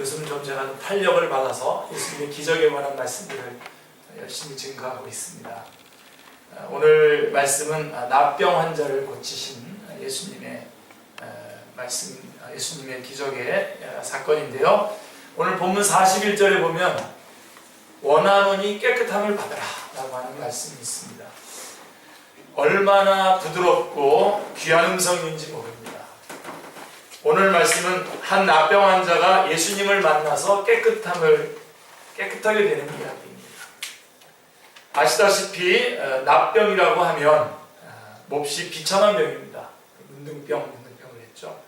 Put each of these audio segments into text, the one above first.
요즘 좀 제가 탄력을 받아서 예수님의 기적에 관한 말씀들을 열심히 증거하고 있습니다. 오늘 말씀은 납병 환자를 고치신 예수님의 말씀, 예수님의 기적의 사건인데요. 오늘 본문 41절에 보면 원하노니 깨끗함을 받아라 라고 하는 말씀이 있습니다. 얼마나 부드럽고 귀한 음성인지 모릅니다. 오늘 말씀은 한 납병 환자가 예수님을 만나서 깨끗하게 되는 이야기입니다. 아시다시피 납병이라고 하면 몹시 비참한 병입니다. 문둥병을 했죠.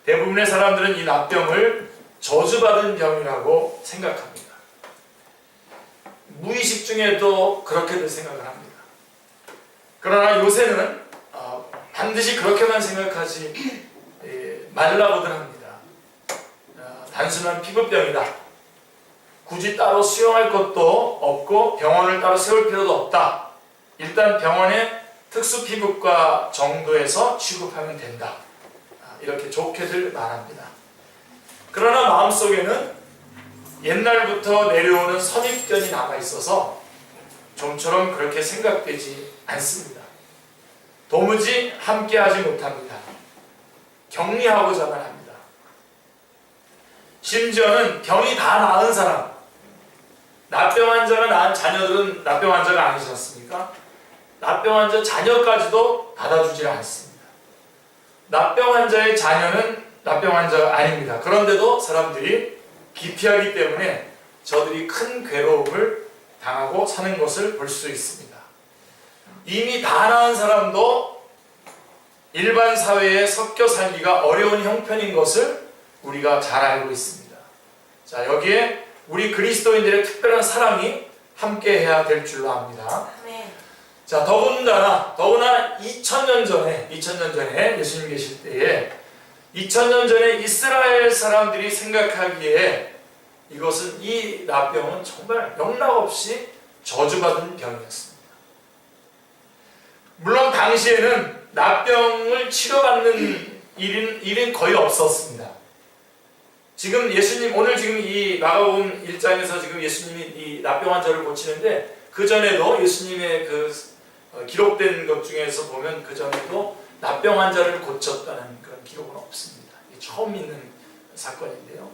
대부분의 사람들은 이 납병을 저주받은 병이라고 생각합니다. 무의식 중에도 그렇게들 생각을 합니다. 그러나 요새는 반드시 그렇게만 생각하지 말라고들 합니다. 단순한 피부병이다. 굳이 따로 수용할 것도 없고 병원을 따로 세울 필요도 없다. 일단 병원의 특수피부과 정도에서 취급하면 된다. 이렇게 좋게들 말합니다. 그러나 마음속에는 옛날부터 내려오는 선입견이 남아있어서 좀처럼 그렇게 생각되지 않습니다. 도무지 함께하지 못합니다. 격리하고자만 합니다. 심지어는 병이 다 나은 사람, 납병 환자가 낳은 자녀들은 납병 환자가 아니지 않습니까? 납병 환자 자녀까지도 받아주지 않습니다. 납병 환자의 자녀는 납병 환자가 아닙니다. 그런데도 사람들이 기피하기 때문에 저들이 큰 괴로움을 당하고 사는 것을 볼 수 있습니다. 이미 다 나은 사람도 일반 사회에 섞여 살기가 어려운 형편인 것을 우리가 잘 알고 있습니다. 자, 여기에 우리 그리스도인들의 특별한 사랑이 함께 해야 될 줄로 압니다. 네. 자, 더구나 2000년 전에 예수님 계실 때에 2000년 전에 이스라엘 사람들이 생각하기에 이것은 이 납병은 정말 영락없이 저주받은 병이었습니다. 물론 당시에는 납병을 치료받는 일은 거의 없었습니다. 지금 오늘 이 마가복음 1장에서 지금 예수님이 이 납병 환자를 고치는데 그 전에도 예수님의 기록된 것 중에서 보면 그 전에도 납병 환자를 고쳤다는 그런 기록은 없습니다. 이게 처음 있는 사건인데요.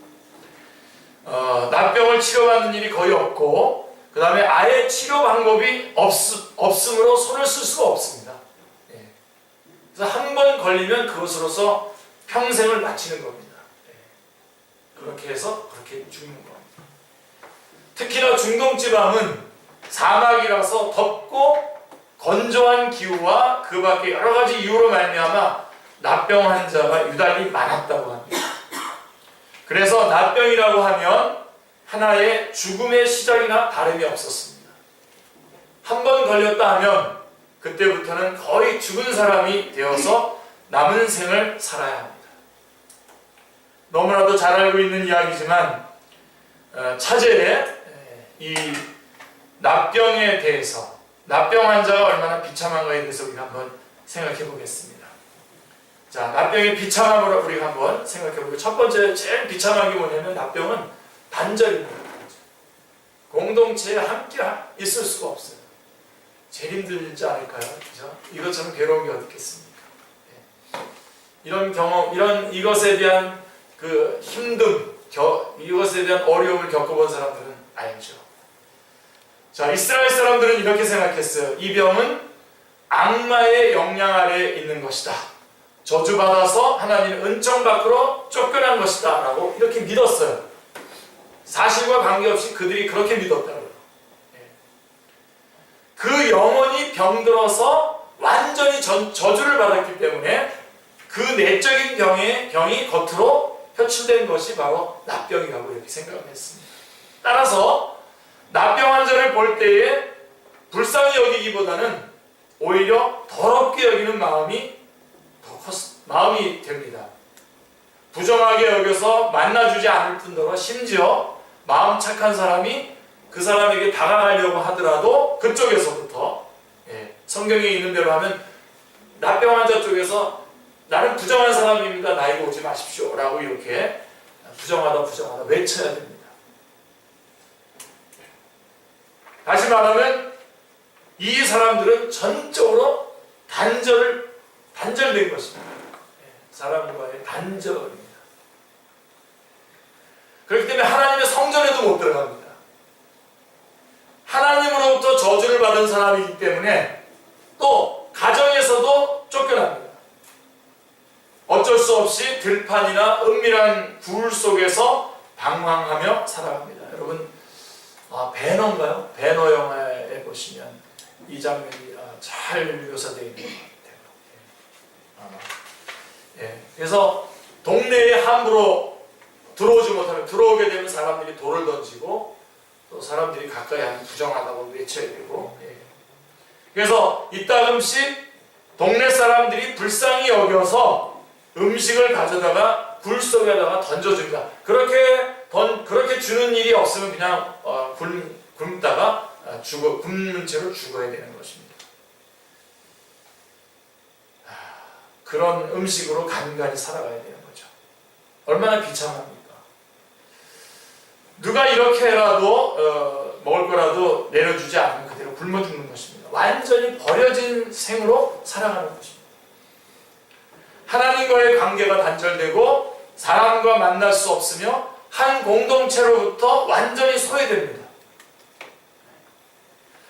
납병을 치료받는 일이 거의 없고 그 다음에 아예 치료 방법이 없으므로 손을 쓸 수가 없습니다. 예. 그래서 한 번 걸리면 그것으로서 평생을 마치는 겁니다. 예. 그렇게 해서 그렇게 죽는 겁니다. 특히나 중동지방은 사막이라서 덥고 건조한 기후와 그 밖에 여러 가지 이유로 말미암아 납병 환자가 유달리 많았다고 합니다. 그래서 납병이라고 하면 하나의 죽음의 시작이나 다름이 없었습니다. 한 번 걸렸다 하면 그때부터는 거의 죽은 사람이 되어서 남은 생을 살아야 합니다. 너무나도 잘 알고 있는 이야기지만 차제에 이 납병에 대해서 납병 환자가 얼마나 비참한가에 대해서 우리가 한번 생각해 보겠습니다. 자, 납병의 비참함을 우리가 한번 생각해 보고 첫 번째 제일 비참한 게 뭐냐면 납병은 단절입니다. 공동체에 함께 있을 수가 없어요. 제일 힘들지 않을까요? 그죠? 이것처럼 괴로운 게 어디 있겠습니까? 네. 이런 경험, 이것에 대한 그 힘듦, 이것에 대한 어려움을 겪어본 사람들은 알죠. 자, 이스라엘 사람들은 이렇게 생각했어요. 이 병은 악마의 영향 아래에 있는 것이다. 저주받아서 하나님의 은총 밖으로 쫓겨난 것이다 라고 이렇게 믿었어요. 사실과 관계없이 그들이 그렇게 믿었다고요. 그 영혼이 병들어서 완전히 저주를 받았기 때문에 그 내적인 병이 겉으로 표출된 것이 바로 납병이라고 이렇게 생각을 했습니다. 따라서 납병 환자를 볼 때에 불쌍히 여기기보다는 오히려 더럽게 여기는 마음이 됩니다. 부정하게 여겨서 만나주지 않을 뿐더러 심지어 마음 착한 사람이 그 사람에게 다가가려고 하더라도 그쪽에서부터 성경에 있는 대로 하면 납병 환자 쪽에서 나는 부정한 사람입니다. 나에게 오지 마십시오 라고 이렇게 부정하다 부정하다 외쳐야 됩니다. 다시 말하면 이 사람들은 전적으로 단절된 것입니다. 사람과의 단절입니다. 그렇기 때문에 하나님의 성전에도 못 들어갑니다. 하나님으로부터 저주를 받은 사람이기 때문에 또 가정에서도 쫓겨납니다. 어쩔 수 없이 들판이나 은밀한 굴 속에서 방황하며 살아갑니다. 여러분, 배너인가요? 배너 영화에 보시면 이 장면이 잘 묘사되어 있는 것 같아요. 그래서 동네에 함부로 들어오지 못하면, 들어오게 되면 사람들이 돌을 던지고 또 사람들이 가까이 하면 부정하다고 외쳐야 되고, 그래서 이따금씩 동네 사람들이 불쌍히 여겨서 음식을 가져다가 굴 속에다가 던져줍니다. 그렇게 주는 일이 없으면 그냥 굶다가 굶는 채로 죽어야 되는 것입니다. 그런 음식으로 간간히 살아가야 되는 거죠. 얼마나 비참합니까? 누가 이렇게 해라도 먹을 거라도 내려주지 않으면 그대로 굶어 죽는 것입니다. 완전히 버려진 생으로 살아가는 것입니다. 하나님과의 관계가 단절되고 사람과 만날 수 없으며 한 공동체로부터 완전히 소외됩니다.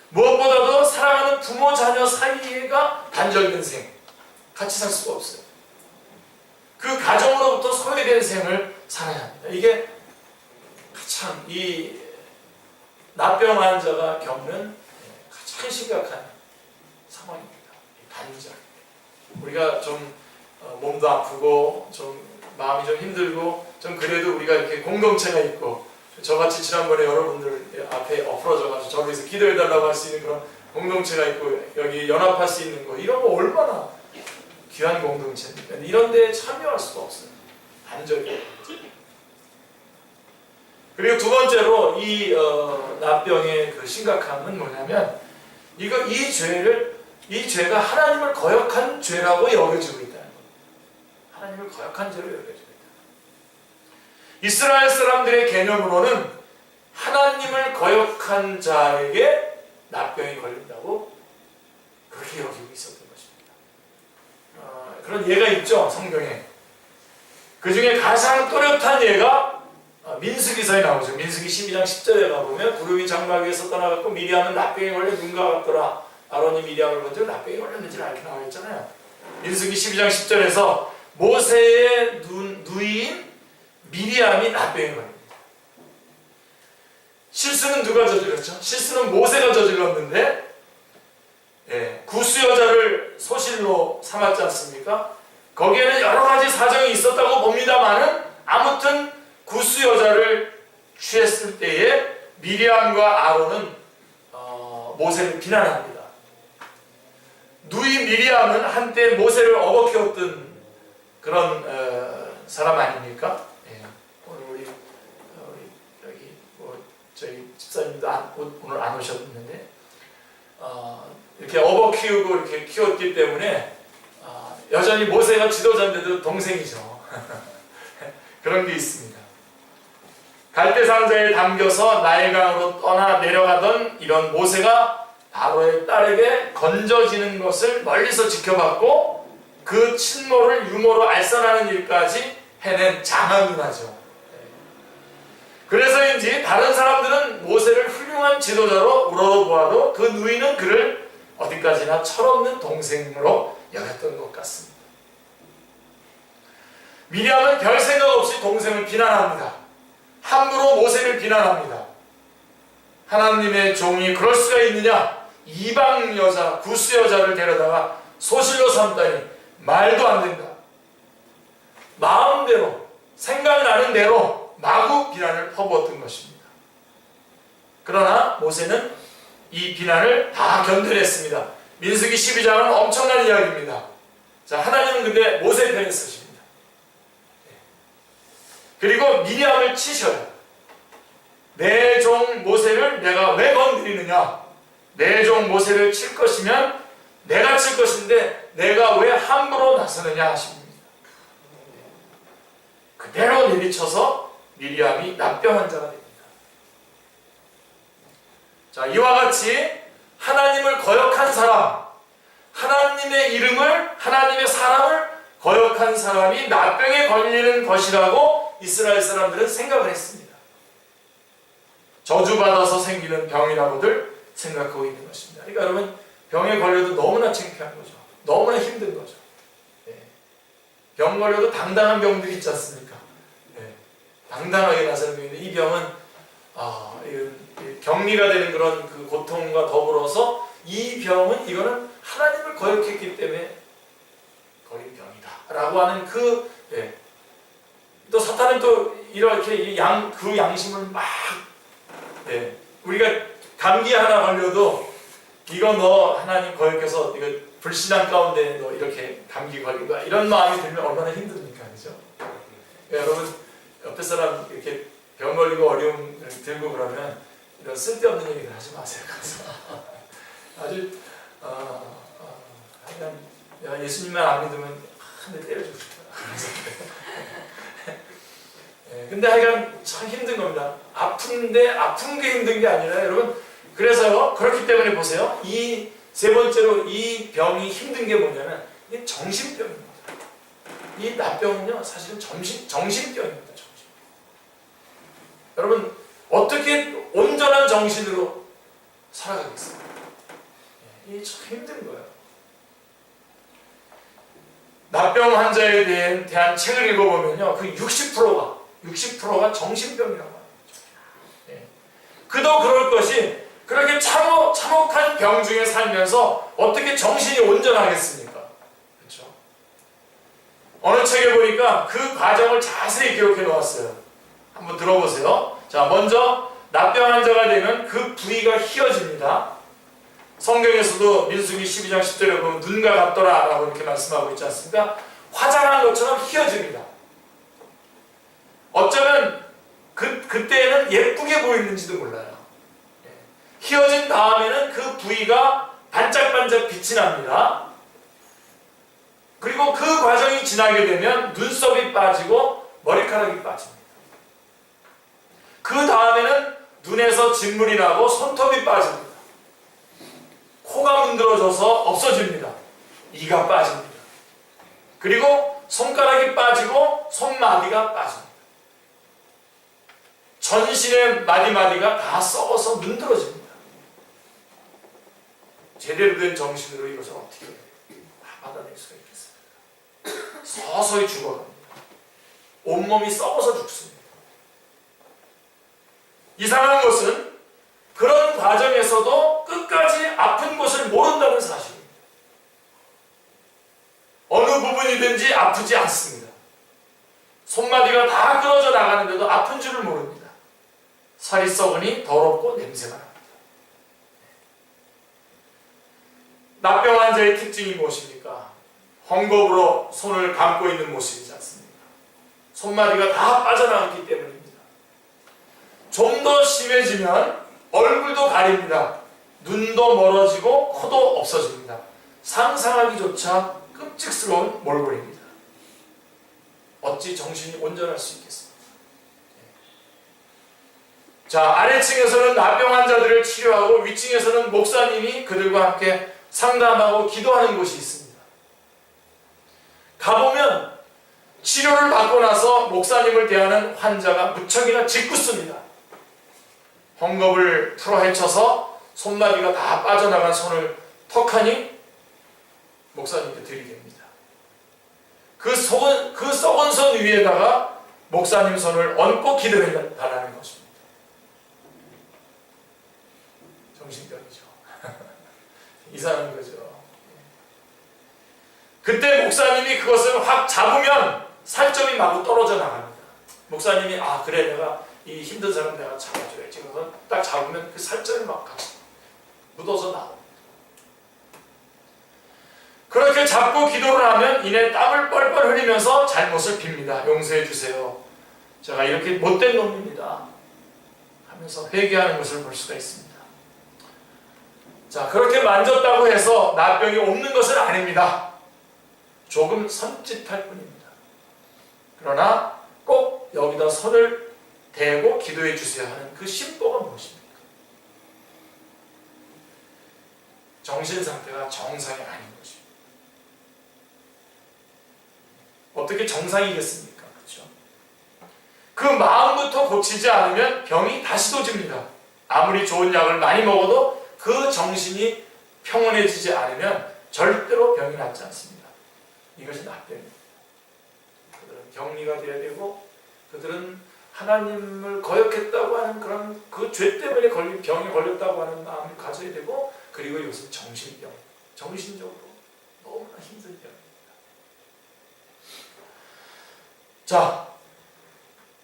무엇보다도 사랑하는 부모 자녀 사이가 단절된 생, 같이 살 수가 없어요. 그 가정으로부터 소외된 생을 살아야 합니다. 이게 참 이 납병 환자가 겪는 가장 심각한 상황입니다. 단절. 우리가 좀 몸도 아프고 좀 마음이 좀 힘들고 좀 그래도 우리가 이렇게 공동체가 있고, 저같이 지난번에 여러분들 앞에 엎어져가지고 저기서 기도해달라고 할 수 있는 그런 공동체가 있고, 여기 연합할 수 있는 거, 이런 거 얼마나 귀한 공동체입니까? 이런 데에 참여할 수가 없어요. 단절이. 그리고 두 번째로 이 납병의 그 심각함은 뭐냐면, 이 죄가 하나님을 거역한 죄라고 여겨지고 있다는 겁니다. 하나님을 거역한 죄로 여겨지고 있다. 이스라엘 사람들의 개념으로는 하나님을 거역한 자에게 납병이 걸린다고 그렇게 여기고 있었던 것입니다. 그런 예가 있죠, 성경에. 그 중에 가장 또렷한 예가 민수기서에 나오죠. 민수기 12장 10절에 가보면 구름이 장막 위에서 떠나갔고 미리암은 납병에 걸려 눈과 같더라. 아론이 미리암을 먼저 납병에 걸렸는지를 알게 나와 있잖아요. 민수기 12장 10절에서 모세의 누이인 미리암이 납병에 걸립니다. 실수는 누가 저질렀죠? 실수는 모세가 저질렀는데, 구스 여자를 소실로 삼았지 않습니까? 거기에는 여러 가지 사정이 있었다고 봅니다만은 아무튼 구스 여자를 취했을 때에 미리암과 아론은 모세를 비난합니다. 누이 미리암은 한때 모세를 업어키웠던 그런 사람 아닙니까? 오늘 우리 여기 저희 집사님도 오늘 안 오셨는데 이렇게 업어키우고 이렇게 키웠기 때문에 여전히 모세가 지도자인데도 동생이죠. 그런 게 있습니다. 갈대상자에 담겨서 나일강으로 떠나 내려가던 이런 모세가 바로의 딸에게 건져지는 것을 멀리서 지켜봤고 그 친모를 유모로 알선하는 일까지 해낸 장한 누나죠. 그래서인지 다른 사람들은 모세를 훌륭한 지도자로 우러러보아도 그 누이는 그를 어디까지나 철없는 동생으로 여겼던 것 같습니다. 미리암은 별 생각 없이 동생을 비난합니다. 함부로 모세를 비난합니다. 하나님의 종이 그럴 수가 있느냐? 이방 여자, 구스 여자를 데려다가 소실로 삼다니 말도 안 된다. 마음대로, 생각나는 대로 마구 비난을 퍼부었던 것입니다. 그러나 모세는 이 비난을 다 견뎌냈습니다. 민수기 12장은 엄청난 이야기입니다. 자, 하나님은 근데 모세 편에 쓰십니다. 그리고 미리암을 치셔요. 내 종 모세를 내가 왜 건드리느냐? 내 종 모세를 칠 것이면 내가 칠 것인데 내가 왜 함부로 나서느냐 하십니다. 그대로 내리쳐서 미리암이 납병 환자가 됩니다. 자, 이와 같이 하나님을 거역한 사람, 하나님의 이름을, 하나님의 사람을 거역한 사람이 납병에 걸리는 것이라고 이스라엘 사람들은 생각을 했습니다. 저주받아서 생기는 병이라고들 생각하고 있는 것입니다. 그러니까 여러분, 병에 걸려도 너무나 창피한 거죠. 너무나 힘든 거죠. 병 걸려도 당당한 병들이 있지 않습니까? 당당하게 나서는 병인데, 이 병은 격리가 되는 그런 그 고통과 더불어서 이 병은 이거는 하나님을 거역했기 때문에 걸린 병이다 라고 하는 또 사탄은 또 이렇게 그 양심을 막 우리가 감기 하나 걸려도 이거 너 하나님 거역해서 이거 불신앙 가운데 너 이렇게 감기 걸린 거야 이런 마음이 들면 얼마나 힘듭니까, 그죠? 여러분 옆에 사람 이렇게 병 걸리고 어려움 들고 그러면 이런 쓸데없는 얘기를 하지 마세요. 아주 그냥 예수님만 안 믿으면 한 대 때려주고 싶다. 근데 하여간 참 힘든 겁니다. 아픈데 아픈 게 힘든 게 아니라 여러분, 그래서 그렇기 때문에 보세요. 이 세 번째로 이 병이 힘든 게 뭐냐면 이게 정신병입니다. 이 납병은요 사실은 정신병입니다. 여러분 어떻게 온전한 정신으로 살아가겠어요? 이게 참 힘든 거예요. 납병 환자에 대한 책을 읽어보면요, 그 60%가 정신병이라고 합니다. 그도 그럴 것이 그렇게 참혹한 병 중에 살면서 어떻게 정신이 온전하겠습니까? 그렇죠? 어느 책에 보니까 그 과정을 자세히 기록해 놓았어요. 한번 들어보세요. 자, 먼저 납병 환자가 되면 그 부위가 휘어집니다. 성경에서도 민수기 12장 10절에 보면 눈과 같더라 라고 이렇게 말씀하고 있지 않습니까? 화장한 것처럼 휘어집니다. 어쩌면 그때는 예쁘게 보이는지도 몰라요. 휘어진 다음에는 그 부위가 반짝반짝 빛이 납니다. 그리고 그 과정이 지나게 되면 눈썹이 빠지고 머리카락이 빠집니다. 그 다음에는 눈에서 진물이 나고 손톱이 빠집니다. 코가 문드러져서 없어집니다. 이가 빠집니다. 그리고 손가락이 빠지고 손마디가 빠집니다. 전신의 마디마디가 다 썩어서 문드러집니다. 제대로 된 정신으로 이것을 어떻게 받아낼 수가 있겠습니까? 서서히 죽어갑니다. 온몸이 썩어서 죽습니다. 이상한 것은 그런 과정에서도 끝까지 아픈 것을 모른다는 사실입니다. 어느 부분이든지 아프지 않습니다. 손마디가 다 끊어져 나가는데도 아픈 줄을 모릅니다. 살이 썩으니 더럽고 냄새가 납니다. 납병 환자의 특징이 무엇입니까? 헝겊으로 손을 감고 있는 모습이지 않습니까? 손마디가 다 빠져나갔기 때문입니다. 좀 더 심해지면 얼굴도 가립니다. 눈도 멀어지고 코도 없어집니다. 상상하기조차 끔찍스러운 몰골입니다. 어찌 정신이 온전할 수 있겠습니까? 자, 아래층에서는 납병 환자들을 치료하고 위층에서는 목사님이 그들과 함께 상담하고 기도하는 곳이 있습니다. 가보면 치료를 받고 나서 목사님을 대하는 환자가 무척이나 짓궂습니다. 헝겊을 풀어 헤쳐서 손마디가 다 빠져나간 손을 턱하니 목사님께 들이댑니다. 그 썩은 손 위에다가 목사님 손을 얹고 기도해 달라는 것입니다. 정신병이죠. 이상한 거죠. 그때 목사님이 그것을 확 잡으면 살점이 마구 떨어져 나갑니다. 목사님이 그래 내가 이 힘든 사람 내가 잡아줘야지. 그래서 딱 잡으면 그 살점이 막 같이 묻어서 나옵니다. 그렇게 잡고 기도를 하면 이내 땀을 뻘뻘 흘리면서 잘못을 빕니다. 용서해 주세요. 제가 이렇게 못된 놈입니다. 하면서 회개하는 것을 볼 수가 있습니다. 자, 그렇게 만졌다고 해서 납병이 없는 것은 아닙니다. 조금 섬찟할 뿐입니다. 그러나 꼭 여기다 손을 대고 기도해 주세요 하는 그 심보가 무엇입니까? 정신 상태가 정상이 아닌 것입니다. 어떻게 정상이겠습니까? 그렇죠? 그 마음부터 고치지 않으면 병이 다시 도집니다. 아무리 좋은 약을 많이 먹어도 그 정신이 평온해지지 않으면 절대로 병이 낫지 않습니다. 이것이 납병입니다. 그들은 격리가 되어야 되고 그들은 하나님을 거역했다고 하는 그런 그 죄 때문에 병에 걸렸다고 하는 마음을 가져야 되고, 그리고 이것은 정신병, 정신적으로 너무나 힘든 병입니다. 자,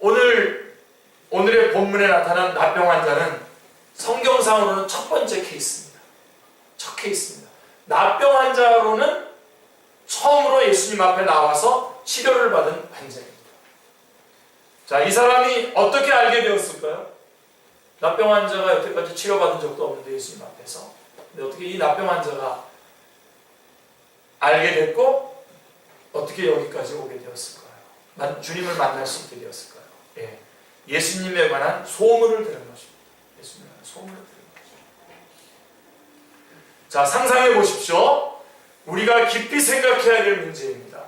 오늘의 본문에 나타난 납병 환자는 성경상으로는 첫 번째 케이스입니다. 첫 케이스입니다. 납병 환자로는 처음으로 예수님 앞에 나와서 치료를 받은 환자입니다. 자, 이 사람이 어떻게 알게 되었을까요? 납병 환자가 여태까지 치료받은 적도 없는데 예수님 앞에서. 근데 어떻게 이 납병 환자가 알게 됐고 어떻게 여기까지 오게 되었을까요? 주님을 만날 수 있게 되었을까요? 예. 예수님에 관한 소문을 들은 것입니다. 예수님에 관한 소문을 들은 것입니다. 자, 상상해 보십시오. 우리가 깊이 생각해야 될 문제입니다.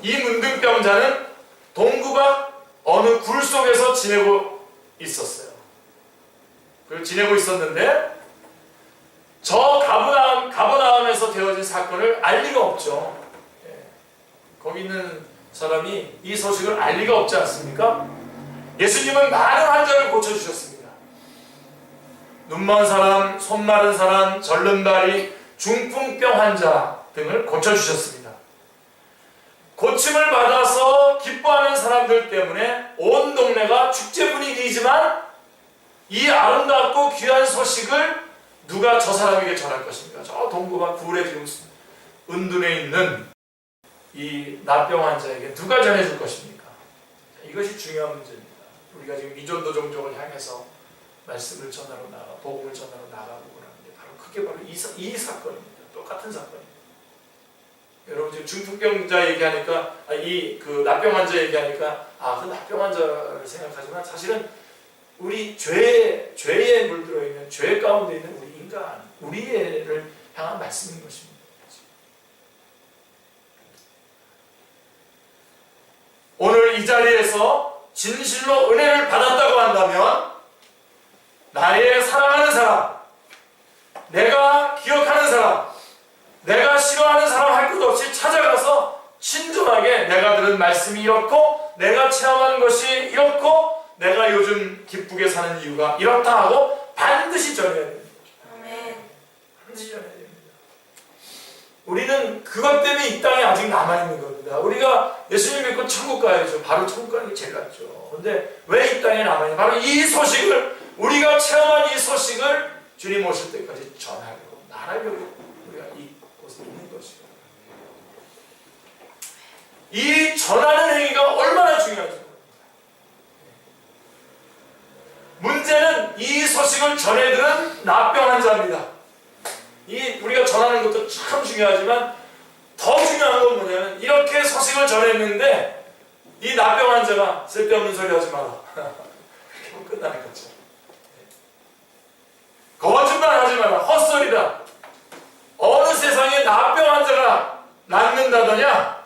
이 문둥병자는 동구박 어느 굴 속에서 지내고 있었어요. 그걸 지내고 있었는데 저 가버나움에서 되어진 사건을 알 리가 없죠. 예. 거기 있는 사람이 이 소식을 알 리가 없지 않습니까? 예수님은 많은 환자를 고쳐주셨습니다. 눈먼 사람, 손 마른 사람, 절름발이, 중풍병 환자 등을 고쳐주셨습니다. 고침을 받아서 기뻐하는 사람들 때문에 온 동네가 축제 분위기이지만 이 아름답고 귀한 소식을 누가 저 사람에게 전할 것입니까? 저 동구박 굴에 지금 은둔해 있는 이 납병 환자에게 누가 전해줄 것입니까? 이것이 중요한 문제입니다. 우리가 지금 이전도 종족을 향해서 말씀을 전하러 복음을 전하러 나가고 그러는데 바로 그게 바로 이 사건입니다. 똑같은 사건입니다. 여러분 지금 중풍병자 얘기하니까 그 납병 환자 얘기하니까 그 납병 환자를 생각하지만 사실은 우리 죄에 물들어 있는 죄 가운데 있는 우리 인간, 우리를 향한 말씀인 것입니다. 오늘 이 자리에서 진실로 은혜를 받았다고 한다면 나의 사랑하는 사람, 내가 기억하는 사람, 내가 싫어하는 사람 할 것 없이 찾아가서 친절하게 내가 들은 말씀이 이렇고 내가 체험한 것이 이렇고 내가 요즘 기쁘게 사는 이유가 이렇다 하고 반드시 전해야 됩니다. 반드시 전해야 됩니다. 우리는 그것 때문에 이 땅에 아직 남아있는 겁니다. 우리가 예수님 믿고 천국 가야죠. 바로 천국 가는 게 제일 낫죠. 근데 왜 이 땅에 남아있냐? 바로 이 소식을, 우리가 체험한 이 소식을 주님 오실 때까지 전하려고, 말하려고 우리가 이곳에 있는 것이죠. 이 전하는 행위가 얼마나 중요한지. 문제는 이 소식을 전해들은 납병 환자입니다. 우리가 전하는 것도 참 중요하지만 더 중요한 건 뭐냐면 이렇게 소식을 전했는데 이 납병 환자가 쓸데없는 소리 하지 마라. 그렇게 하면 끝나는 거죠. 거짓말 하지 마라. 헛소리다. 어느 세상에 납병 환자가 낫는다더냐?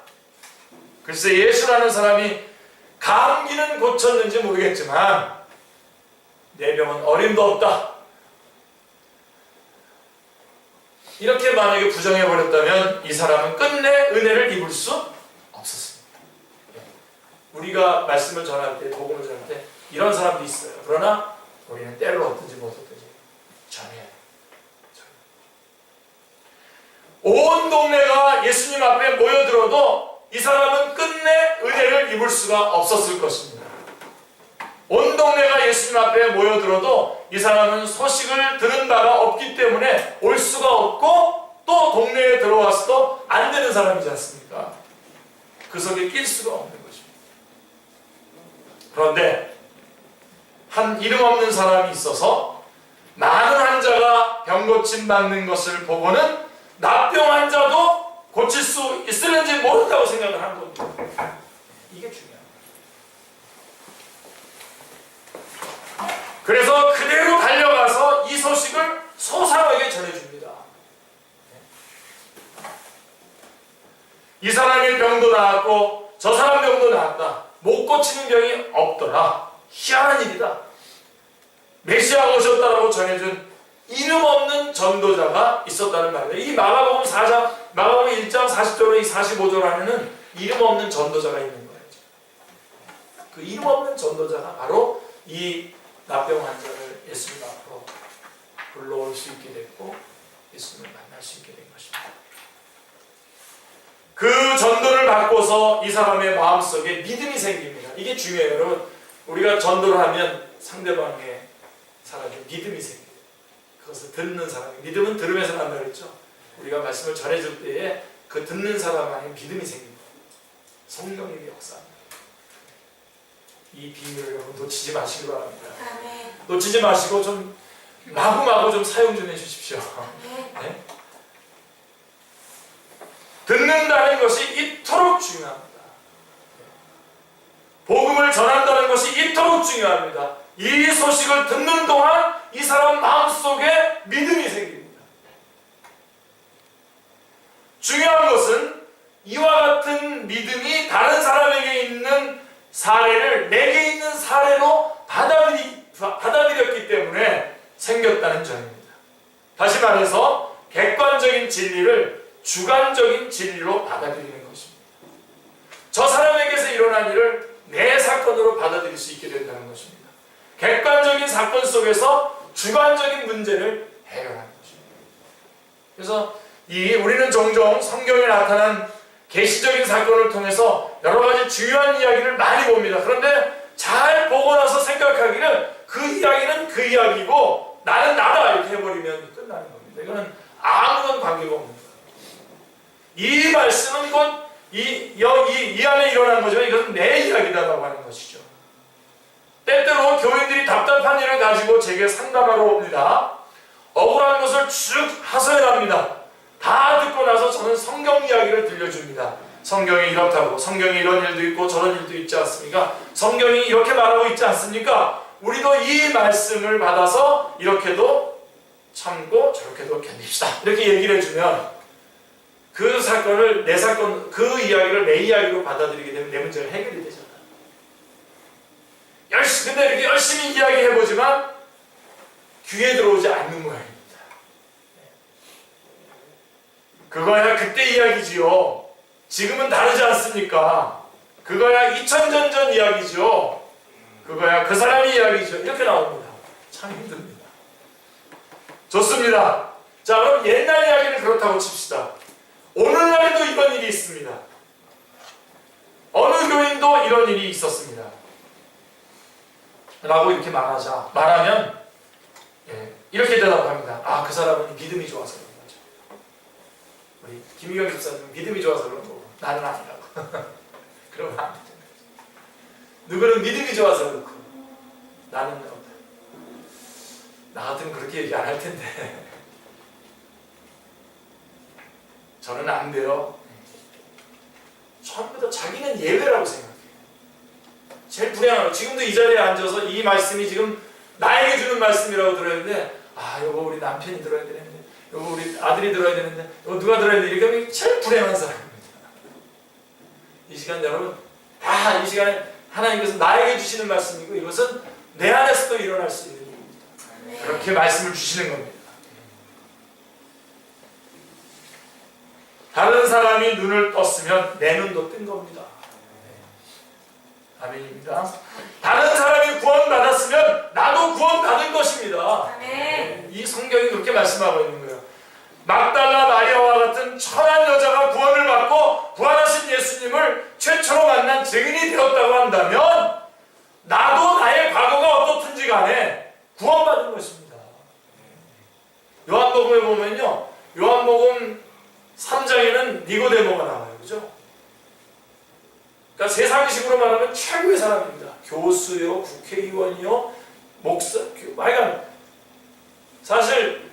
글쎄 예수라는 사람이 감기는 고쳤는지 모르겠지만 내 병은 어림도 없다. 이렇게 만약에 부정해버렸다면 이 사람은 끝내 은혜를 입을 수 없었습니다. 우리가 말씀을 전할 때, 복음을 전할 때 이런 사람도 있어요. 그러나 우리는 때를 얻든지 못 얻든지 전해야 돼요. 온 동네가 예수님 앞에 모여들어도 이 사람은 끝내 은혜를 입을 수가 없었을 것입니다. 온 동네가 예수님 앞에 모여들어도 이 사람은 소식을 들은 바가 없기 때문에 올 수가 없고 또 동네에 들어와서도 안 되는 사람이지 않습니까? 그 속에 낄 수가 없는 것입니다. 그런데 한 이름 없는 사람이 있어서 많은 환자가 병고침 받는 것을 보고는 납병 환자도 고칠 수 있을는지 모른다고 생각을 한 겁니다. 이게 중요합니다. 그래서 그대로 달려가서 이 소식을 소상하게 전해줍니다. 이 사람의 병도 나았고 저 사람 병도 나았다. 못 고치는 병이 없더라. 희한한 일이다. 메시아가 오셨다라고 전해준 이름 없는 전도자가 있었다는 말이에요. 이 마가복음 1장 40절로 이 45절 안에는 이름 없는 전도자가 있는 거예요. 그 이름 없는 전도자가 바로 이 납병 환자를 예수님 앞으로 불러올 수 있게 됐고 예수님을 만날 수 있게 된 것입니다. 그 전도를 받고서 이 사람의 마음속에 믿음이 생깁니다. 이게 중요해요. 여러분, 우리가 전도를 하면 상대방의 사람에게 믿음이 생겨요. 그것을 듣는 사람이, 믿음은 들으면서 난다 그랬죠. 우리가 말씀을 전해줄 때에 그 듣는 사람 안에 믿음이 생깁니다. 성령님의 역사입니다. 이 비밀을 여러분 놓치지 마시기 바랍니다. 놓치지 마시고 좀 마구마구 좀 사용 좀 해주십시오. 네? 듣는다는 것이 이토록 중요합니다. 복음을 전한다는 것이 이토록 중요합니다. 이 소식을 듣는 동안 이 사람 마음속에 믿음이 생깁니다. 중요한 것은 이와 같은 믿음이 다른 사람에게 있는 사례를 내게 있는 사례로 받아들였기 때문에 생겼다는 점입니다. 다시 말해서 객관적인 진리를 주관적인 진리로 받아들이는 것입니다. 저 사람에게서 일어난 일을 내 사건으로 받아들일 수 있게 된다는 것입니다. 객관적인 사건 속에서 주관적인 문제를 해결하는 것입니다. 그래서 우리는 종종 성경에 나타난 계시적인 사건을 통해서 여러 가지 중요한 이야기를 많이 봅니다. 그런데 잘 보고 나서 생각하기는 그 이야기는 그 이야기고 나는 나다 이렇게 해버리면 끝나는 겁니다. 이거는 아무런 관계가 없는 거예요. 이 말씀은 곧 이 안에 일어난 거지만 이것은 내 이야기다라고 하는 것이죠. 때때로 교인들이 답답한 일을 가지고 제게 상담하러 옵니다. 억울한 것을 쭉 하소연합니다. 다 듣고 나서 저는 성경 이야기를 들려줍니다. 성경이 이렇다고, 성경에 이런 일도 있고 저런 일도 있지 않습니까? 성경이 이렇게 말하고 있지 않습니까? 우리도 이 말씀을 받아서 이렇게도 참고 저렇게도 견딥시다. 이렇게 얘기를 해주면 그 사건을 내 사건, 그 이야기를 내 이야기로 받아들이게 되면 내 문제가 해결이 되잖아요. 근데 이렇게 열심히 이야기해보지만 귀에 들어오지 않는 모양입니다. 그거야 그때 이야기지요. 지금은 다르지 않습니까? 그거야 2000년 전 이야기죠. 그거야 그 사람의 이야기죠. 이렇게 나옵니다. 참 힘듭니다. 좋습니다. 자, 그럼 옛날 이야기는 그렇다고 칩시다. 오늘날에도 이런 일이 있습니다. 어느 교인도 이런 일이 있었습니다. 라고 이렇게 말하면 이렇게 대답합니다. 아, 그 사람은 믿음이 좋아서 그런 거죠. 우리 김희경 집사님 믿음이 좋아서 그런 거고 나는 아니라고. 그러면 안 되죠. 누구는 믿음이 좋아서 그렇고 나는 그렇다. 나 같으면 그렇게 얘기 안 할 텐데 저는 안 돼요. 처음부터 자기는 예외라고 생각해요. 제일 불행하고 지금도 이 자리에 앉아서 이 말씀이 지금 나에게 주는 말씀이라고 들었는데 이거 우리 남편이 들어야 되는데 이거 우리 아들이 들어야 되는데 이거 누가 들어야 되는데 이렇게 하면 제일 불행한 사람입니다. 이 시간 여러분 다 이 시간에 하나님께서 나에게 주시는 말씀이고 이것은 내 안에서도 일어날 수 있는 일입니다. 그렇게 말씀을 주시는 겁니다. 다른 사람이 눈을 떴으면 내 눈도 뜬 겁니다. 아멘입니다. 다른 사람이 구원받았으면 나도 구원받은 것입니다. 아멘. 이 성경이 그렇게 말씀하고 있는 거예요. 막달라 마리아와 같은 천한 여자가 구원을 받고 부활하신 예수님을 최초로 만난 증인이 되었다고 한다면 나도 나의 과거가 어떻든지 간에 구원받은 것입니다. 요한복음에 보면요, 요한복음 3장에는 니고데모가 나와요. 그죠? 그러니까 세상식으로 말하면 최고의 사람입니다. 교수요, 국회의원이요, 목사, 하여간 사실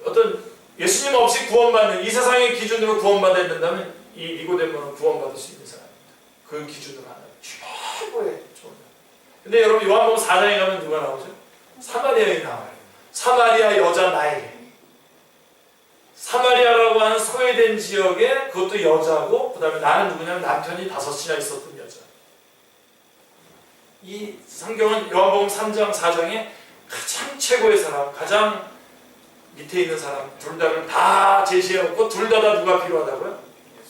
어떤 예수님 없이 구원받는 이 세상의 기준으로 구원받아야 된다면 이 니고데모는 구원받을 수 있는 사람입니다. 그 기준으로 하는 최고의 존재. 근데 여러분 요한복음 4장에 가면 누가 나오죠? 사마리아에 나와요. 사마리아 여자 나에게. 사마리아라고 하는 소외된 지역에 그것도 여자고, 그 다음에 나는 누구냐면 남편이 5이나 있었던 여자. 이 성경은 요한복음 3장 4장에 가장 최고의 사람, 가장 밑에 있는 사람 둘 다를 다 제시해놓고 둘 다 누가 필요하다고요?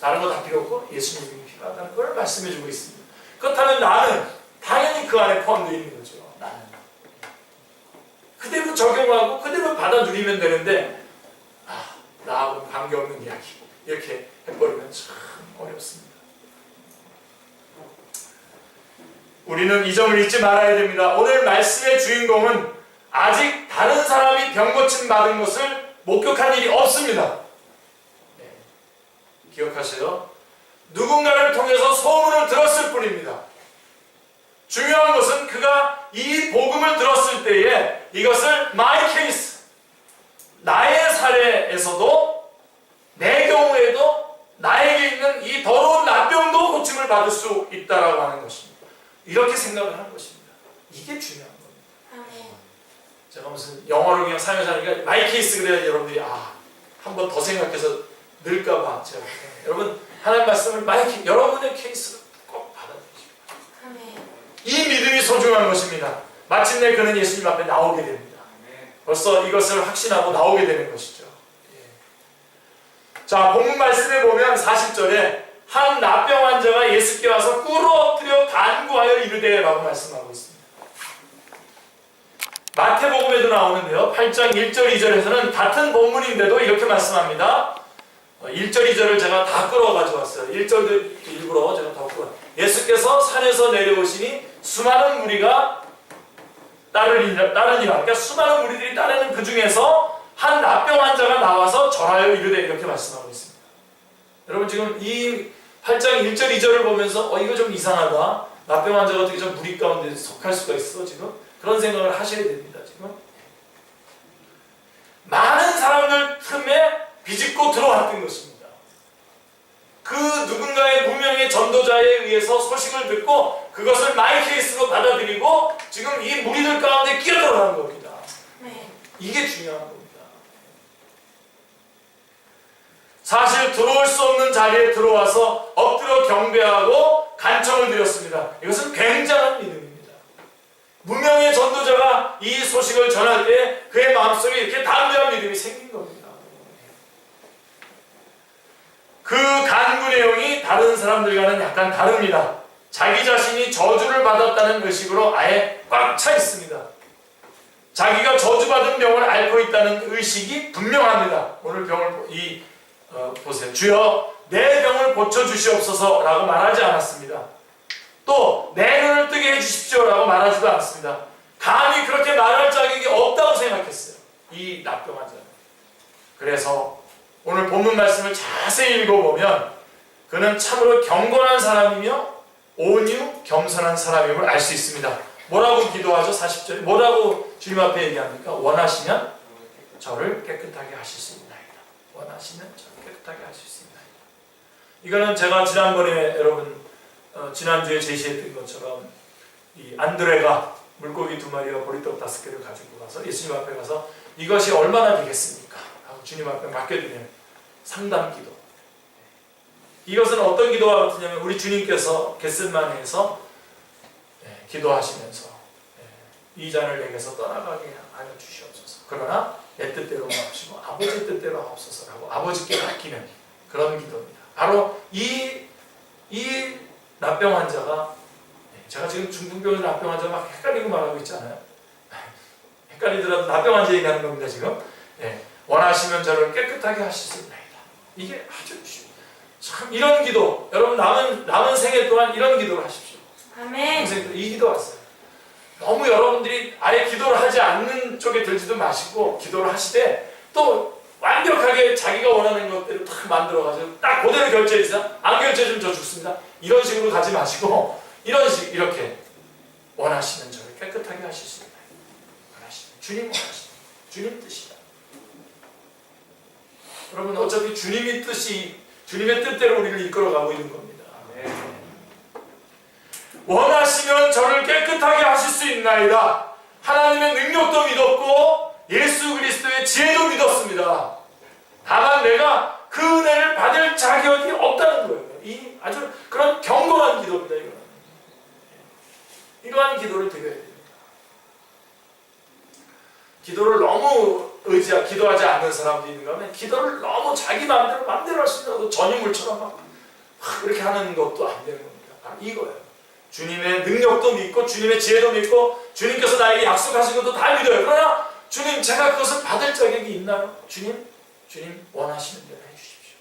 다른 거 다 필요 없고 예수님이 필요하다는 걸 말씀해주고 있습니다. 그렇다면 나는 당연히 그 안에 포함되어 있는 거죠. 나는 그대로 적용하고 그대로 받아 누리면 되는데, 나하고는 관계없는 이야기 이렇게 해버리면 참 어렵습니다. 우리는 이 점을 잊지 말아야 됩니다. 오늘 말씀의 주인공은 아직 다른 사람이 병고침 받은 것을 목격한 일이 없습니다. 기억하세요. 누군가를 통해서 소문을 들었을 뿐입니다. 중요한 것은 그가 이 복음을 들었을 때에 이것을 my case, 나의 사례에서도 내 경우에도 나에게 있는 이 더러운 납병도 고침을 받을 수 있다라고 하는 것입니다. 이렇게 생각을 하는 것입니다. 이게 중요한 겁니다. 제가 무슨 영어로 그냥 사용하니까 마이 케이스 그래야 여러분들이 한 번 더 생각해서 늘까봐 제가 여러분 하나님 말씀을 여러분의 케이스로 꼭 받아들이십시오. 이 믿음이 소중한 것입니다. 마침내 그는 예수님 앞에 나오게 됩니다. 벌써 이것을 확신하고 나오게 되는 것이죠. 자, 본문 말씀에 보면 40절에 한 납병 환자가 예수께 와서 꿇어 엎드려 간구하여 이르되 라고 말씀하고 있습니다. 마태복음에도 나오는데요. 8장 1절 2절에서는 같은 본문인데도 이렇게 말씀합니다. 1절 2절을 제가 다 끌어 가져왔어요. 1절도 일부러 제가 더 끌어. 예수께서 산에서 내려오시니 수많은 무리가 따르니라. 그러니까 수많은 무리들이 따르는 그 중에서 한 납병 환자가 나와서 절하여 이르되 이렇게 말씀하고 있습니다. 여러분 지금 이 8장 1절 2절을 보면서 이거 좀 이상하다. 납병 환자가 어떻게 좀 무리 가운데 속할 수가 있어 지금? 그런 생각을 하셔야 됩니다. 지금 많은 사람들 틈에 비집고 들어왔던 것입니다. 그 누군가의 무명의 전도자에 의해서 소식을 듣고 그것을 마이 케이스로 받아들이고 지금 이 무리들 가운데 끼어들어가는 겁니다. 이게 중요한 겁니다. 사실 들어올 수 없는 자리에 들어와서 엎드려 경배하고 간청을 드렸습니다. 이것은 굉장한 믿음입니다. 무명의 전도자가 이 소식을 전할 때 그의 마음속에 이렇게 담대한 믿음이 생긴 겁니다. 그 간구 내용이 다른 사람들과는 약간 다릅니다. 자기 자신이 저주를 받았다는 의식으로 아예 꽉 차 있습니다. 자기가 저주받은 병을 앓고 있다는 의식이 분명합니다. 오늘 병을 보세요. 주여 내 병을 고쳐주시옵소서 라고 말하지 않았습니다. 또 내 눈을 뜨게 해주십시오 라고 말하지도 않습니다. 감히 그렇게 말할 자격이 없다고 생각했어요. 이 납병 환자는. 그래서 오늘 본문 말씀을 자세히 읽어보면 그는 참으로 경건한 사람이며 온유 겸손한 사람임을 알 수 있습니다. 뭐라고 기도하죠? 40절에 뭐라고 주님 앞에 얘기합니까? 원하시면 저를 깨끗하게 하실 수 있나이다. 원하시면 저를 깨끗하게 하실 수 있나이다. 이거는 제가 지난번에 여러분 지난주에 제시했던 것처럼 이 안드레가 물고기 2마리와 보리떡 5개를 가지고 가서 예수님 앞에 가서 이것이 얼마나 되겠습니까? 하고 주님 앞에 맡겨드리는 상담기도. 이것은 어떤 기도와 같으냐면 우리 주님께서 겟세마네에서 기도하시면서 이 잔을 내게서 떠나가게 하여 주시옵소서. 그러나 내 뜻대로 마옵시고 아버지 뜻대로 하옵소서라고 아버지께 맡기는 그런 기도입니다. 바로 이 납병 환자가 제가 지금 중풍병의 납병 환자가 막 헷갈리고 말하고 있잖아요. 헷갈리더라도 납병 환자 얘기하는 겁니다 지금. 원하시면 저를 깨끗하게 하실 수 있나이다. 이게 아주 참 이런 기도 여러분 남은 생애 동안 이런 기도를 하십시오. 아멘. 이 기도 왔어요. 너무 여러분들이 아예 기도를 하지 않는 쪽에 들지도 마시고 기도를 하시되 또 완벽하게 자기가 원하는 것대로 딱 만들어가지고 딱 그대로 결제해주세요. 안 결제해주면 저 죽습니다. 이런 식으로 가지 마시고 이렇게 원하시는 저를 깨끗하게 하실 수 있나요? 원하시는 주님 원하시는 주님 뜻이다. 여러분 어차피 주님의 뜻대로 우리를 이끌어가고 있는 겁니다. 원하시면 저를 깨끗하게 하실 수 있나이다. 하나님의 능력도 믿었고 예수 그리스도의 지혜도 믿었습니다. 다만 내가 그 은혜를 받을 자격이 없다는 거예요. 이 아주 그런 경건한 기도입니다. 이러한 기도를 드려야 됩니다. 기도를 너무 기도하지 않는 사람도 있는가 하면 기도를 너무 자기 마음대로 할 수 있는 전유물처럼 막 그렇게 하는 것도 안 되는 겁니다. 바로 이거예요. 주님의 능력도 믿고 주님의 지혜도 믿고 주님께서 나에게 약속하신 것도 다 믿어요. 그러나 주님, 제가 그것을 받을 자격이 있나요? 주님 원하시는 대로 해주십시오.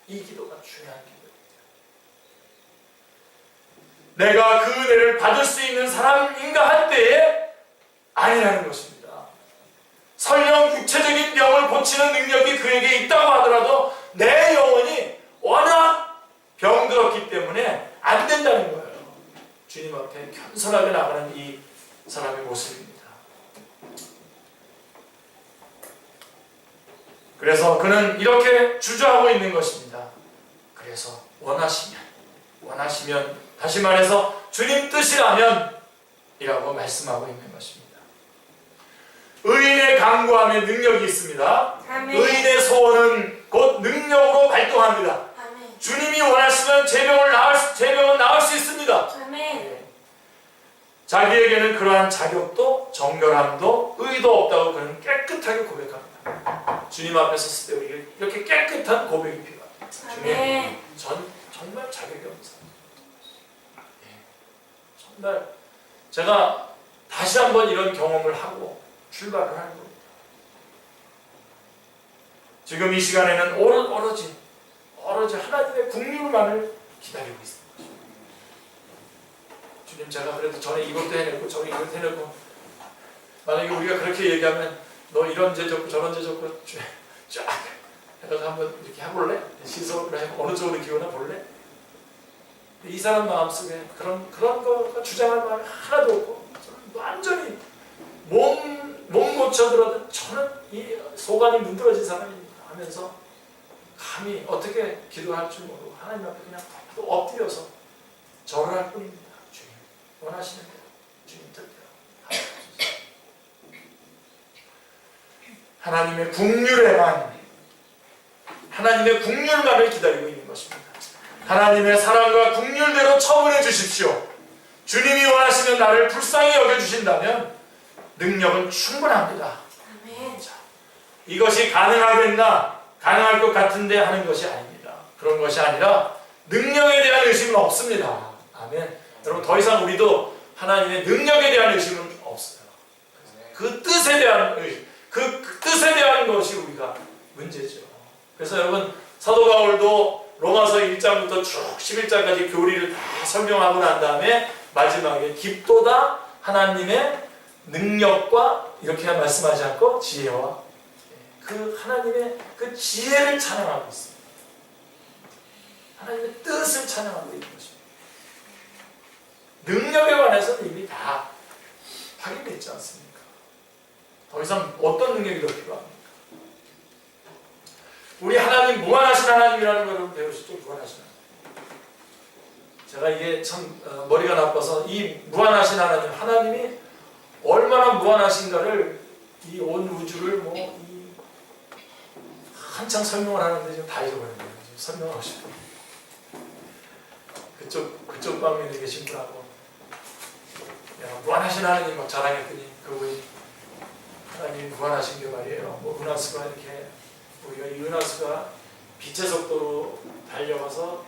이 기도가 중요한 기도입니다. 내가 그 은혜를 받을 수 있는 사람인가 할 때에 아니라는 것입니다. 설령 육체적인 병을 고치는 능력이 그에게 있다고 하더라도 내 영혼이 워낙 병들었기 때문에 안 된다는 거예요. 주님 앞에 겸손하게 나가는 이 사람의 모습입니다. 그래서 그는 이렇게 주저하고 있는 것입니다. 그래서 원하시면 다시 말해서 주님 뜻이라면 이라고 말씀하고 있는 것입니다. 의인의 간구함에 능력이 있습니다. 아멘. 의인의 소원은 곧 능력으로 발동합니다. 아멘. 주님이 원하시면 제병은 나을 수 있습니다. 아멘. 네. 자기에게는 그러한 자격도 정결함도 의도 없다고 그는 깨끗하게 고백합니다. 주님 앞에 섰을 때 우리에게 이렇게 깨끗한 고백이 필요합니다. 주님, 전 정말 자격이 없는 사람. 네. 정말 제가 다시 한번 이런 경험을 하고 출발을 하는 겁니다. 지금 이 시간에는 오로지 하나님의 국률만을 기다리고 있습니다. 주님, 제가 그래도 전에 이것도 해내고 저는 이것도 해내고, 만약에 우리가 그렇게 얘기하면 너 이런 죄 졌고 저런 죄 졌고 쫙 해서 한번 이렇게 해볼래? 시속으로 해 어느 쪽으로 기울여 볼래? 이 사람 마음속에 그런 거가 주장할 마음이 하나도 없고 완전히 몸 고쳐들어도 저는 이 소관이 문드러진 사람입니다 하면서 감히 어떻게 기도할 줄 모르고 하나님 앞에 그냥 또 엎드려서 절을 할 뿐입니다. 주님, 원하시는 대로 주님 뜻대로 하나님의 국률만을 기다리고 있는 것입니다. 하나님의 사랑과 국률대로 처분해 주십시오. 주님이 원하시는 나를 불쌍히 여겨주신다면 능력은 충분합니다. 아멘. 자, 이것이 가능하겠나? 가능할 것 같은데 하는 것이 아닙니다. 그런 것이 아니라 능력에 대한 의심은 없습니다. 아멘. 여러분, 더 이상 우리도 하나님의 능력에 대한 의심은 없어요. 그 뜻에 대한 의심, 그 뜻에 대한 것이 우리가 문제죠. 그래서 여러분, 사도 바울도 로마서 1장부터 쭉 11장까지 교리를 다 설명하고 난 다음에 마지막에 깊도다 하나님의 능력과 이렇게 말씀하지 않고 지혜와 그 하나님의 그 지혜를 찬양하고 있습니다. 하나님의 뜻을 찬양하고 있는 것입니다. 능력에 관해서는 이미 다 확인됐지 않습니까? 더 이상 어떤 능력이 더 필요합니까? 우리 하나님 무한하신 하나님이라는 것을 배우시죠. 무한하신 하나님. 제가 이게 참 머리가 나빠서 이 무한하신 하나님이 얼마나 무한하신가를 이 온 우주를 한창 설명을 하는데 지금 다 잊어버렸네요. 설명하고 싶어요. 그쪽 방면에 계신 분하고 무한하신 하나님 막 자랑했더니 그분이 하나님이 무한하신 게 말이에요. 은하수가 이렇게 우리가 이 은하수가 빛의 속도로 달려가서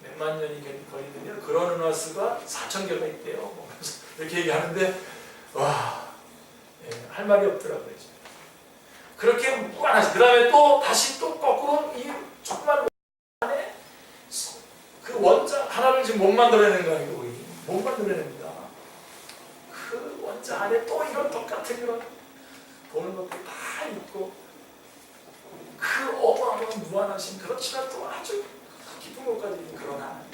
몇만 년이 걸리는데 그런 은하수가 4,000개가 있대요. 이렇게 얘기하는데 할 말이 없더라고요. 그렇게 무한하시. 그 다음에 또 다시 또 거꾸로 이 조그만 안에 그 원자 하나를 지금 못 만들어내는 거 아니고 못 만들어냅니다. 그 원자 안에 또 이런 똑같은 그런 보는 것들이 다 있고 그 어마어마한 무한하신 그렇지만 또 아주 깊은 것까지 있는 그런 하나님.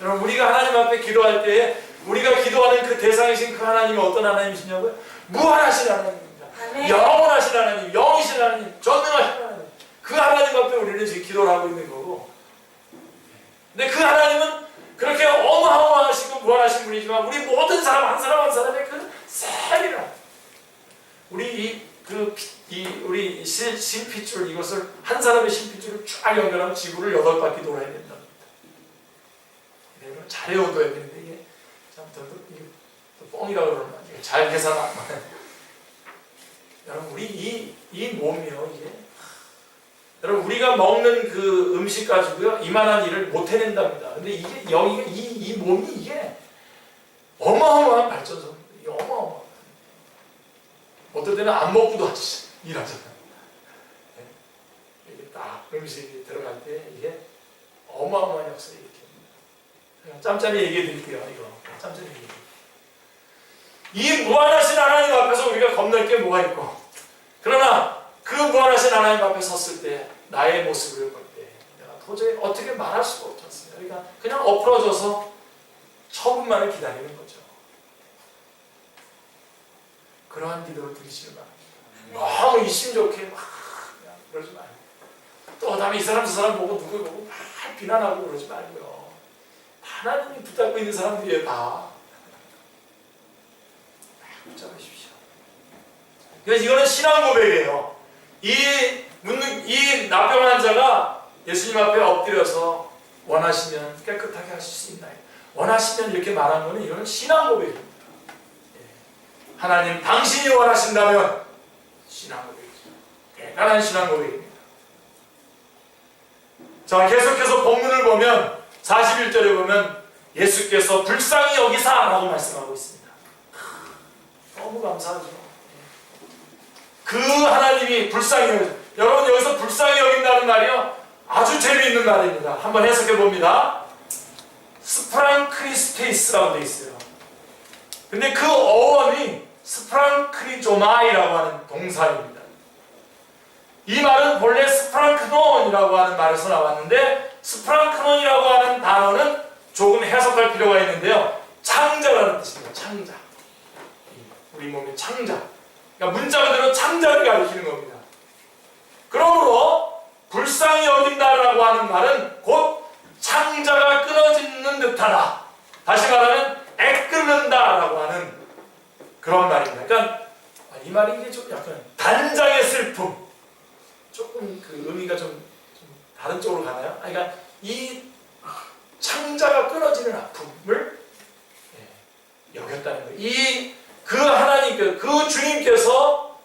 여러분, 우리가 하나님 앞에 기도할 때에 우리가 기도하는 그 대상이신 그 하나님이 어떤 하나님이시냐고요? 무한하신 하나님입니다. 아멘. 영원하신 하나님, 영이신 하나님, 전능하신 하나님. 그 하나님 앞에 우리는 지금 기도를 하고 있는 거고, 근데 그 하나님은 그렇게 어마어마하시고 무한하신 분이지만 우리 모든 사람 한 사람 한 사람의 그 세밀한 우리 심핏줄 이것을 한 사람의 심핏줄을 쫙 연결하면 지구를 8바퀴 돌아야 된답니다. 이걸 잘 외워둬야 되는데 이게 참 뻥이라고 그러면 잘 계산 안 돼. 여러분 우리 이 몸이요 이게 여러분 우리가 먹는 그 음식 가지고요 이만한 일을 못 해낸답니다. 근데 이게 여기가 이 몸이 이게 어마어마한 발전소입니다. 이게 어마어마한. 어떨 때는 안 먹고도 일하잖아요. 이게 딱 음식이 들어갈 때 이게 어마어마한 역사를 일으킵니다. 짬짬이 얘기해 드릴게요. 이거 짬짬이 얘기해 드릴게요. 이 무한하신 하나님 앞에서 우리가 겁낼 게 뭐가 있고, 그러나 그 무한하신 하나님 앞에 섰을 때 나의 모습을 볼 때 내가 도저히 어떻게 말할 수가 없지 않습니까? 그러니까 그냥 엎어져서 처분만을 기다리는 거죠. 그러한 기도를 드리시기 바랍니다. 너무 이심 좋게 막 그냥 그러지 말고, 또 그다음에 이 사람 저 사람 보고 누구 보고 막 비난하고 그러지 말고요. 하나님이 붙잡고 있는 사람들이에요. 다 붙잡으십시오. 그래서 이거는 신앙 고백이에요. 이 나병 환자가 예수님 앞에 엎드려서 원하시면 깨끗하게 하실 수 있나요? 원하시면 이렇게 말한 거는 이거는 신앙 고백입니다. 하나님 당신이 원하신다면 신앙 고백이죠. 대단한 신앙 고백입니다. 자, 계속해서 본문을 보면 41절에 보면 예수께서 불쌍히 여기사라고 말씀하고 있습니다. 너무 감사하죠. 그 하나님이 불쌍히 여기사. 여러분 여기서 불쌍히 여긴다는 말이요 아주 재미있는 말입니다. 한번 해석해 봅니다. 스프랑크리스테이스라고 되어 있어요. 근데 그 어원이 스프랑크리조마이라고 하는 동사입니다. 이 말은 본래 스프랑크논이라고 하는 말에서 나왔는데, 스프랑크논이라고 하는 단어는 조금 해석할 필요가 있는데요. 창자라는 뜻입니다. 창자. 우리 몸의 창자. 그러니까 문자 그대로 창자를 가리키는 겁니다. 그러므로 불쌍히 여긴다라고 하는 말은 곧 창자가 끊어지는 듯하다. 다시 말하면 애끓는다라고 하는 그런 말입니다. 그러니까 이 말이 이게 좀 약간 단장의 슬픔, 조금 그 의미가 좀 다른 쪽으로 가나요? 그러니까 이 창자가 끊어지는 아픔을 여겼다는 거예요. 그 하나님, 그 주님께서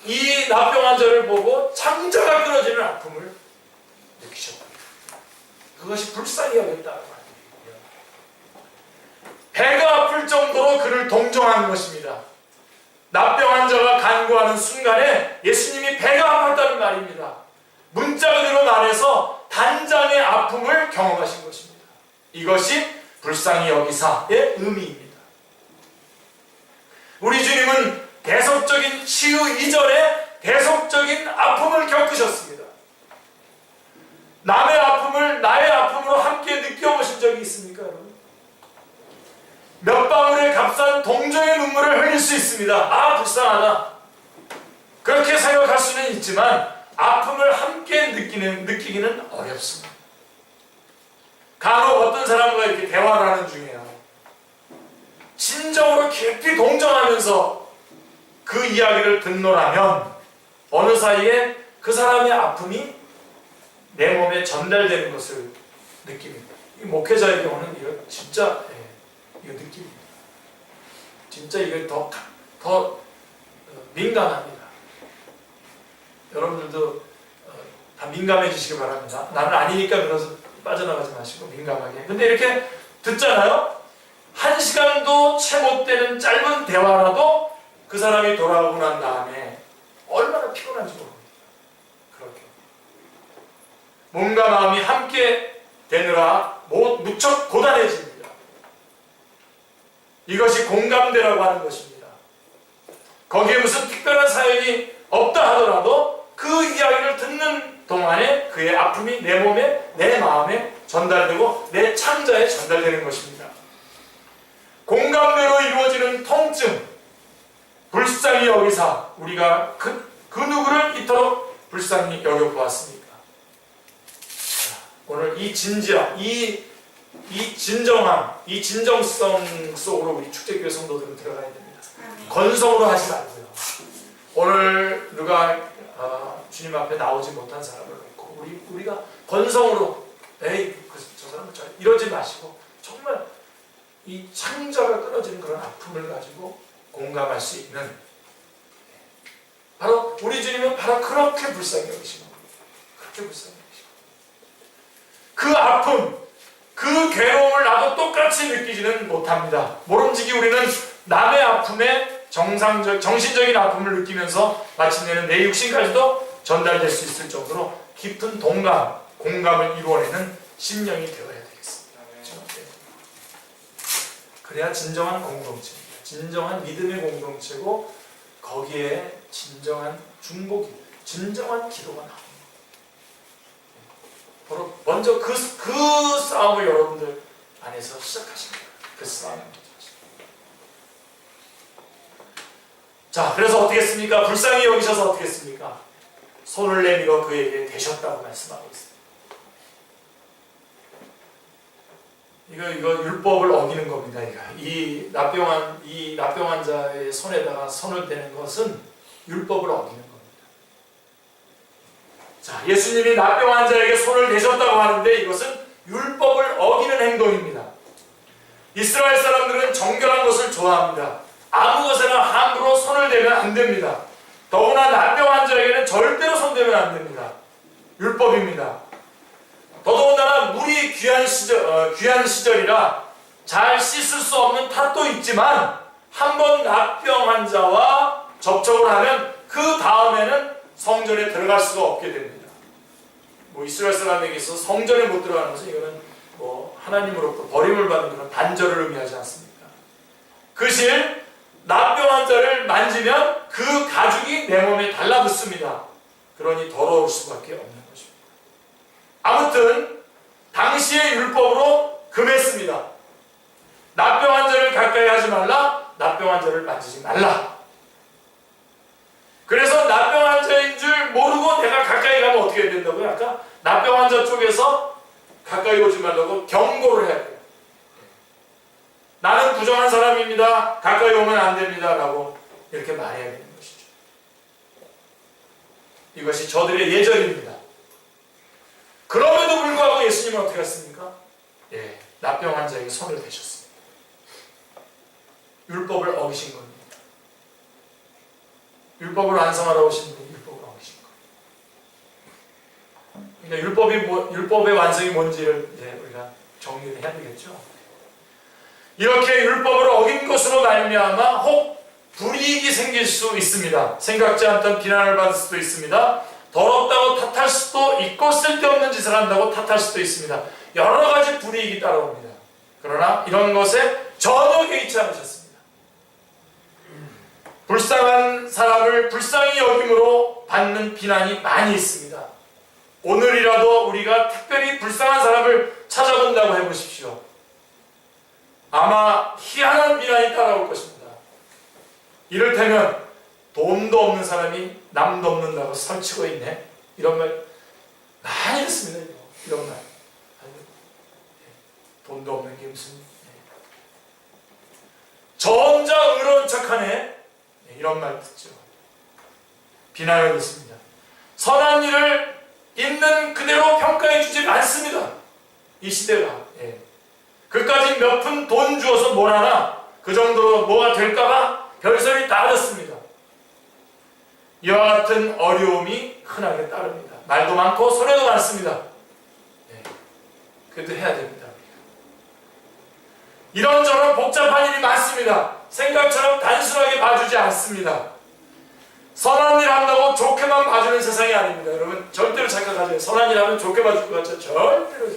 이 나병 환자를 보고 창자가 끊어지는 아픔을 느끼셨다. 그것이 불쌍히 여겼다고 하는 거예요. 배가 아플 정도로 그를 동정하는 것입니다. 나병 환자가 간구하는 순간에 예수님이 배가 아팠다는 말입니다. 문자 그대로 말해서 단장의 아픔을 경험하신 것입니다. 이것이 불쌍히 여기사의 의미입니다. 우리 주님은 대속적인 치유 이전에 대속적인 아픔을 겪으셨습니다. 남의 아픔을 나의 아픔으로 함께 느껴보신 적이 있습니까, 여러분? 몇 방울의 값싼 동정의 눈물을 흘릴 수 있습니다. 아, 불쌍하다. 그렇게 생각할 수는 있지만 아픔을 함께 느끼기는 어렵습니다. 간혹 어떤 사람과 이렇게 대화를 하는 중에요, 진정으로 깊이 동정하면서 그 이야기를 듣노라면 어느 사이에 그 사람의 아픔이 내 몸에 전달되는 것을 느낍니다. 이 목회자의 경우는 이거 진짜 이거 느낍니다. 진짜 이게 더 민감합니다. 여러분들도 다 민감해지시기 바랍니다. 나는 아니니까 그래서 빠져나가지 마시고 민감하게. 근데 이렇게 듣잖아요. 1시간도 채 못 되는 짧은 대화라도 그 사람이 돌아오고 난 다음에 얼마나 피곤한지 모릅니다. 그렇게 몸과 마음이 함께 되느라 무척 고단해집니다. 이것이 공감대라고 하는 것입니다. 거기에 무슨 특별한 사연이 없다 하더라도 그 이야기를 듣는 동안에 그의 아픔이 내 몸에, 내 마음에 전달되고 내 창자에 전달되는 것입니다. 공감대로 이루어지는 통증, 불쌍히 여기사, 우리가 그 누구를 이토록 불쌍히 여겨보았습니까? 오늘 이 진지함, 이 진정함, 이 진정성 속으로 우리 축제교회 성도들은 들어가야 됩니다. 건성으로 하지 말고요. 오늘 누가 주님 앞에 나오지 못한 사람을 놓고 우리가 건성으로 에이 저 사람은 이러지 마시고 정말 이 창자가 끊어지는 그런 아픔을 가지고 공감할 수 있는, 바로 우리 주님은 바로 그렇게 불쌍히 여기시고 그렇게 불쌍히 여기시고 그 아픔, 그 괴로움을 나도 똑같이 느끼지는 못합니다. 모름지기 우리는 남의 아픔에 정신적인 아픔을 느끼면서 마침내는 내 육신까지도 전달될 수 있을 정도로 깊은 공감을 이루어내는 심령이 되어야 되겠습니다. 그렇죠? 그래야 진정한 공동체입니다. 진정한 믿음의 공동체고 거기에 진정한 중보기, 진정한 기도가 나옵니다. 바로 먼저 그 싸움을 여러분들 안에서 시작하십니다. 그 싸움을. 자, 그래서 어떻게 했습니까? 불쌍히 여기셔서 어떻게 했습니까? 손을 내밀어 그에게 대셨다고 말씀하고 있습니다. 이거 율법을 어기는 겁니다. 이 납병한 자의 손에다가 손을 대는 것은 율법을 어기는 겁니다. 자, 예수님이 납병한 자에게 손을 대셨다고 하는데 이것은 율법을 어기는 행동입니다. 이스라엘 사람들은 정결한 것을 좋아합니다. 아무 것에나 함부로 손을 대면 안 됩니다. 더구나 납병한 자에게는 절대로 손대면 안 됩니다. 율법입니다. 더더군다나 물이 귀한 시절이라 잘 씻을 수 없는 탓도 있지만 한번 납병한 자와 접촉을 하면 그 다음에는 성전에 들어갈 수가 없게 됩니다. 이스라엘 사람에게 있어 성전에 못 들어가는 것은 이거는 하나님으로부터 버림을 받는 그런 단절을 의미하지 않습니까? 그실 납병한 자를 만지면 그 가죽이 내 몸에 달라붙습니다. 그러니 더러울 수밖에 없는 것입니다. 아무튼 당시의 율법으로 금했습니다. 납병한 자를 가까이 하지 말라, 납병한 자를 만지지 말라. 그래서 납병한 자인 줄 모르고 내가 가까이 가면 어떻게 된다고요? 아까 납병한 자 쪽에서 가까이 오지 말라고 경고를 해야 돼요. 나는 부정한 사람입니다. 가까이 오면 안 됩니다. 라고 이렇게 말해야 되는 것이죠. 이것이 저들의 예절입니다. 그럼에도 불구하고 예수님은 어떻게 했습니까? 납병한 자에게 손을 대셨습니다. 율법을 어기신 겁니다. 율법을 완성하러 오신 분이 율법을 어기신 거예요. 그러니까 율법의 완성이 뭔지를 우리가 정리를 해야 되겠죠. 이렇게 율법을 어긴 것으로 말미암아 혹 불이익이 생길 수 있습니다. 생각지 않던 비난을 받을 수도 있습니다. 더럽다고 탓할 수도 있고 쓸데없는 짓을 한다고 탓할 수도 있습니다. 여러 가지 불이익이 따라옵니다. 그러나 이런 것에 전혀 개의치 않으셨습니다. 불쌍한 사람을 불쌍히 여김으로 받는 비난이 많이 있습니다. 오늘이라도 우리가 특별히 불쌍한 사람을 찾아본다고 해보십시오. 아마 희한한 비난이 따라올 것입니다. 이를테면 돈도 없는 사람이 남도 없는다고 설치고 있네. 이런 말 많이 듣습니다. 이런 말. 돈도 없는 게 무슨 저 혼자 의로운 척하네. 이런 말 듣죠. 비난을 듣습니다. 선한 일을 있는 그대로 평가해 주지 않습니다. 이 시대가. 그까지 몇 푼 돈 주어서 뭘 하나 그 정도로 뭐가 될까봐 별소리 다 듣습니다. 이와 같은 어려움이 흔하게 따릅니다. 말도 많고 손해도 많습니다. 그래도 해야 됩니다. 이런저런 복잡한 일이 많습니다. 생각처럼 단순하게 봐주지 않습니다. 선한 일 한다고 좋게만 봐주는 세상이 아닙니다. 여러분 절대로 착각하세요. 선한 일 하면 좋게 봐줄 것 같죠? 절대로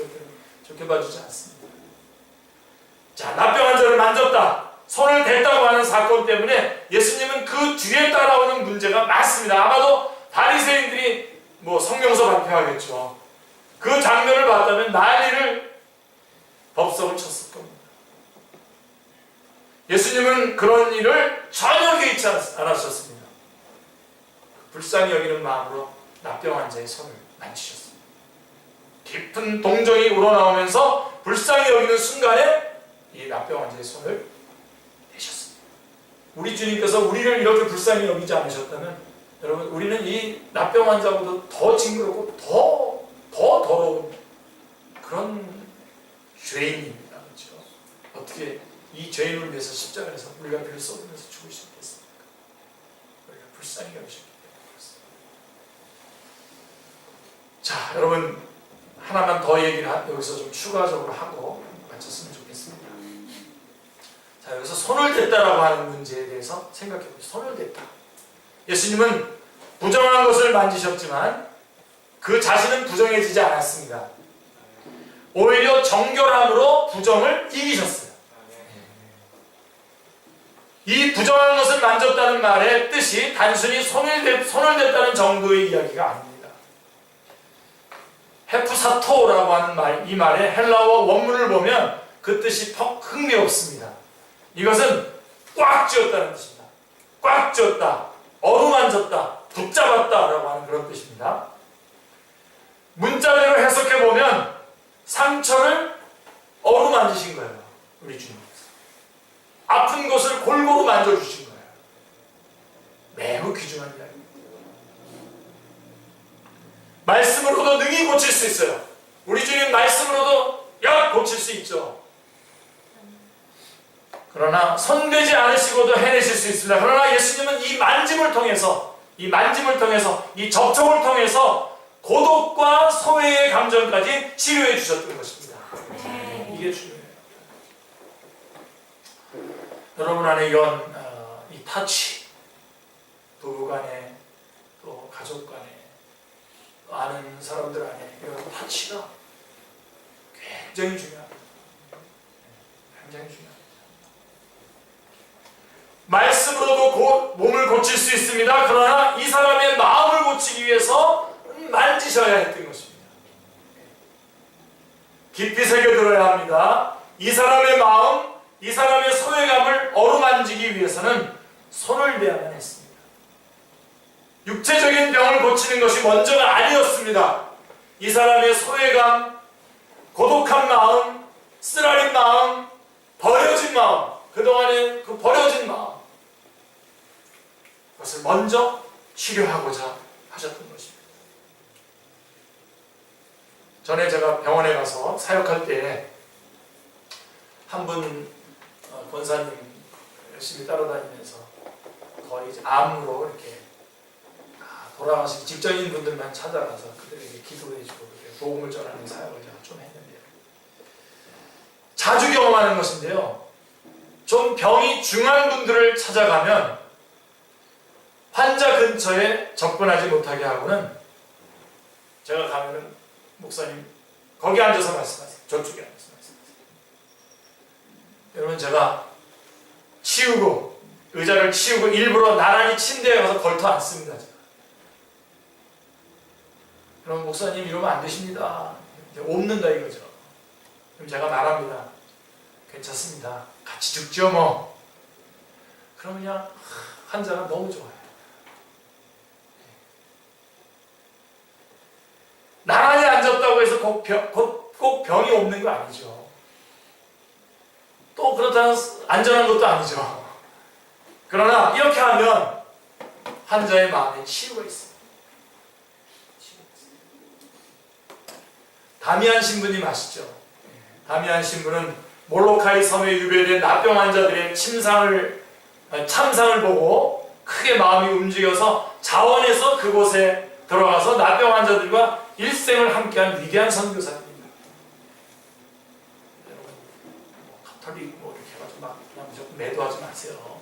좋게 봐주지 않습니다. 자, 납병한 자를 만졌다, 손을 댔다고 하는 사건 때문에 예수님은 그 뒤에 따라오는 문제가 많습니다. 아마도 바리새인들이 성경서 발표하겠죠. 그 장면을 봤다면 난리를 법석을 쳤을 겁니다. 예수님은 그런 일을 전혀 개의치 않으셨습니다. 불쌍히 여기는 마음으로 납병한 자의 손을 만지셨습니다. 깊은 동정이 우러나오면서 불쌍히 여기는 순간에 이 납병한 자의 손을 대셨습니다. 우리 주님께서 우리를 이렇게 불쌍히 여기지 않으셨다면 여러분 우리는 이 납병 환자보다 더 징그럽고 더 더러운 그런 죄인입니다. 그렇죠? 어떻게 이 죄인을 위해서 십자가에서 우리가 피를 쏟으면서 죽을 수 있겠습니까? 우리가 불쌍히 여기셨기 때문에 그렇습니다. 자, 여러분 하나만 더 얘기를 여기서 좀 추가적으로 하고 마쳤으면 좋겠습니다. 자, 여기서 손을 댔다라고 하는 문제에 대해서 생각해 보죠. 손을 댔다. 예수님은 부정한 것을 만지셨지만 그 자신은 부정해지지 않았습니다. 오히려 정결함으로 부정을 이기셨어요. 이 부정한 것을 만졌다는 말의 뜻이 단순히 손을 댔다는 정도의 이야기가 아닙니다. 헤프사토라고 하는 이 말의 헬라어 원문을 보면 그 뜻이 흥미롭습니다. 이것은 꽉 쥐었다는 뜻입니다. 꽉 쥐었다, 어루만졌다, 붙잡았다 라고 하는 그런 뜻입니다. 문자대로 해석해보면 상처를 어루만지신 거예요. 우리 주님께서. 아픈 곳을 골고루 만져주신 거예요. 매우 귀중한 이야기입니다. 말씀으로도 능히 고칠 수 있어요. 우리 주님 말씀으로도 약 고칠 수 있죠. 그러나 손대지 않으시고도 해내실 수 있습니다. 그러나 예수님은 이 만짐을 통해서 이 접촉을 통해서 고독과 소외의 감정까지 치료해 주셨던 것입니다. 이게 중요해요. 여러분 안에 이런 이 터치, 부부간에 또 가족간에 또 아는 사람들 안에 이런 터치가 굉장히 중요합니다. 굉장히 중요합니다. 말씀으로도 몸을 고칠 수 있습니다. 그러나 이 사람의 마음을 고치기 위해서 만지셔야 했던 것입니다. 깊이 새겨들어야 합니다. 이 사람의 마음, 이 사람의 소외감을 어루만지기 위해서는 손을 대야만 했습니다. 육체적인 병을 고치는 것이 먼저가 아니었습니다. 이 사람의 소외감, 고독한 마음, 쓰라린 마음, 버려진 마음, 그동안의 그 버려진 마음, 그것을 먼저 치료하고자 하셨던 것입니다. 전에 제가 병원에 가서 사역할 때 한 분 권사님 열심히 따라다니면서 거의 이제 암으로 이렇게 돌아가시기 직전인 분들만 찾아가서 그들에게 기도해주고 복음을 전하는 사역을 제가 좀 했는데요. 자주 경험하는 것인데요. 좀 병이 중한 분들을 찾아가면 환자 근처에 접근하지 못하게 하고는 제가 가면은 목사님 거기 앉아서 말씀하세요. 저쪽에 앉아서 말씀하세요. 여러분 제가 의자를 치우고 일부러 나란히 침대에 가서 걸터 앉습니다. 제가. 그럼 목사님 이러면 안 되십니다. 옵는다 이거죠. 그럼 제가 말합니다. 괜찮습니다. 같이 죽죠 뭐. 그럼 그냥 환자가 너무 좋아요. 나란히 앉았다고 해서 꼭 병이 없는 거 아니죠. 또 그렇다고 안전한 것도 아니죠. 그러나 이렇게 하면 환자의 마음에 치유가 있습니다. 다미안 신부님 아시죠? 다미안 신부는 몰로카이 섬에 유배된 납병 환자들의 참상을 보고 크게 마음이 움직여서 자원해서 그곳에 들어가서 납병 환자들과 일생을 함께한 위대한 선교사입니다. 여러분, 가톨릭 이렇게 해가지고 막 그냥 무조건 매도하지 마세요.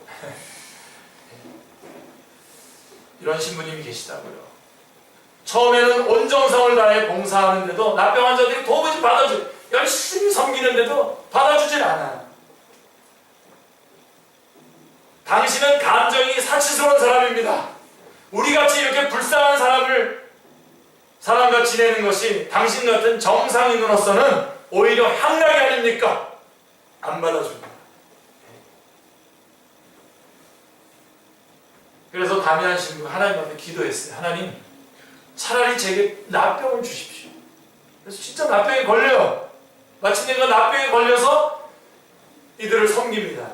이런 신부님이 계시다고요. 처음에는 온 정성을 다해 봉사하는데도 납병 환자들이 도무지 열심히 섬기는데도 받아주질 않아요. 당신은 감정이 사치스러운 사람입니다. 우리같이 이렇게 불쌍한 사람과 지내는 것이 당신 같은 정상인으로서는 오히려 향락이 아닙니까? 안 받아줍니다. 그래서 다미안 신부 하나님 앞에 기도했어요. 하나님, 차라리 제게 납병을 주십시오. 그래서 진짜 납병에 걸려요. 마침내 그 납병에 걸려서 이들을 섬깁니다.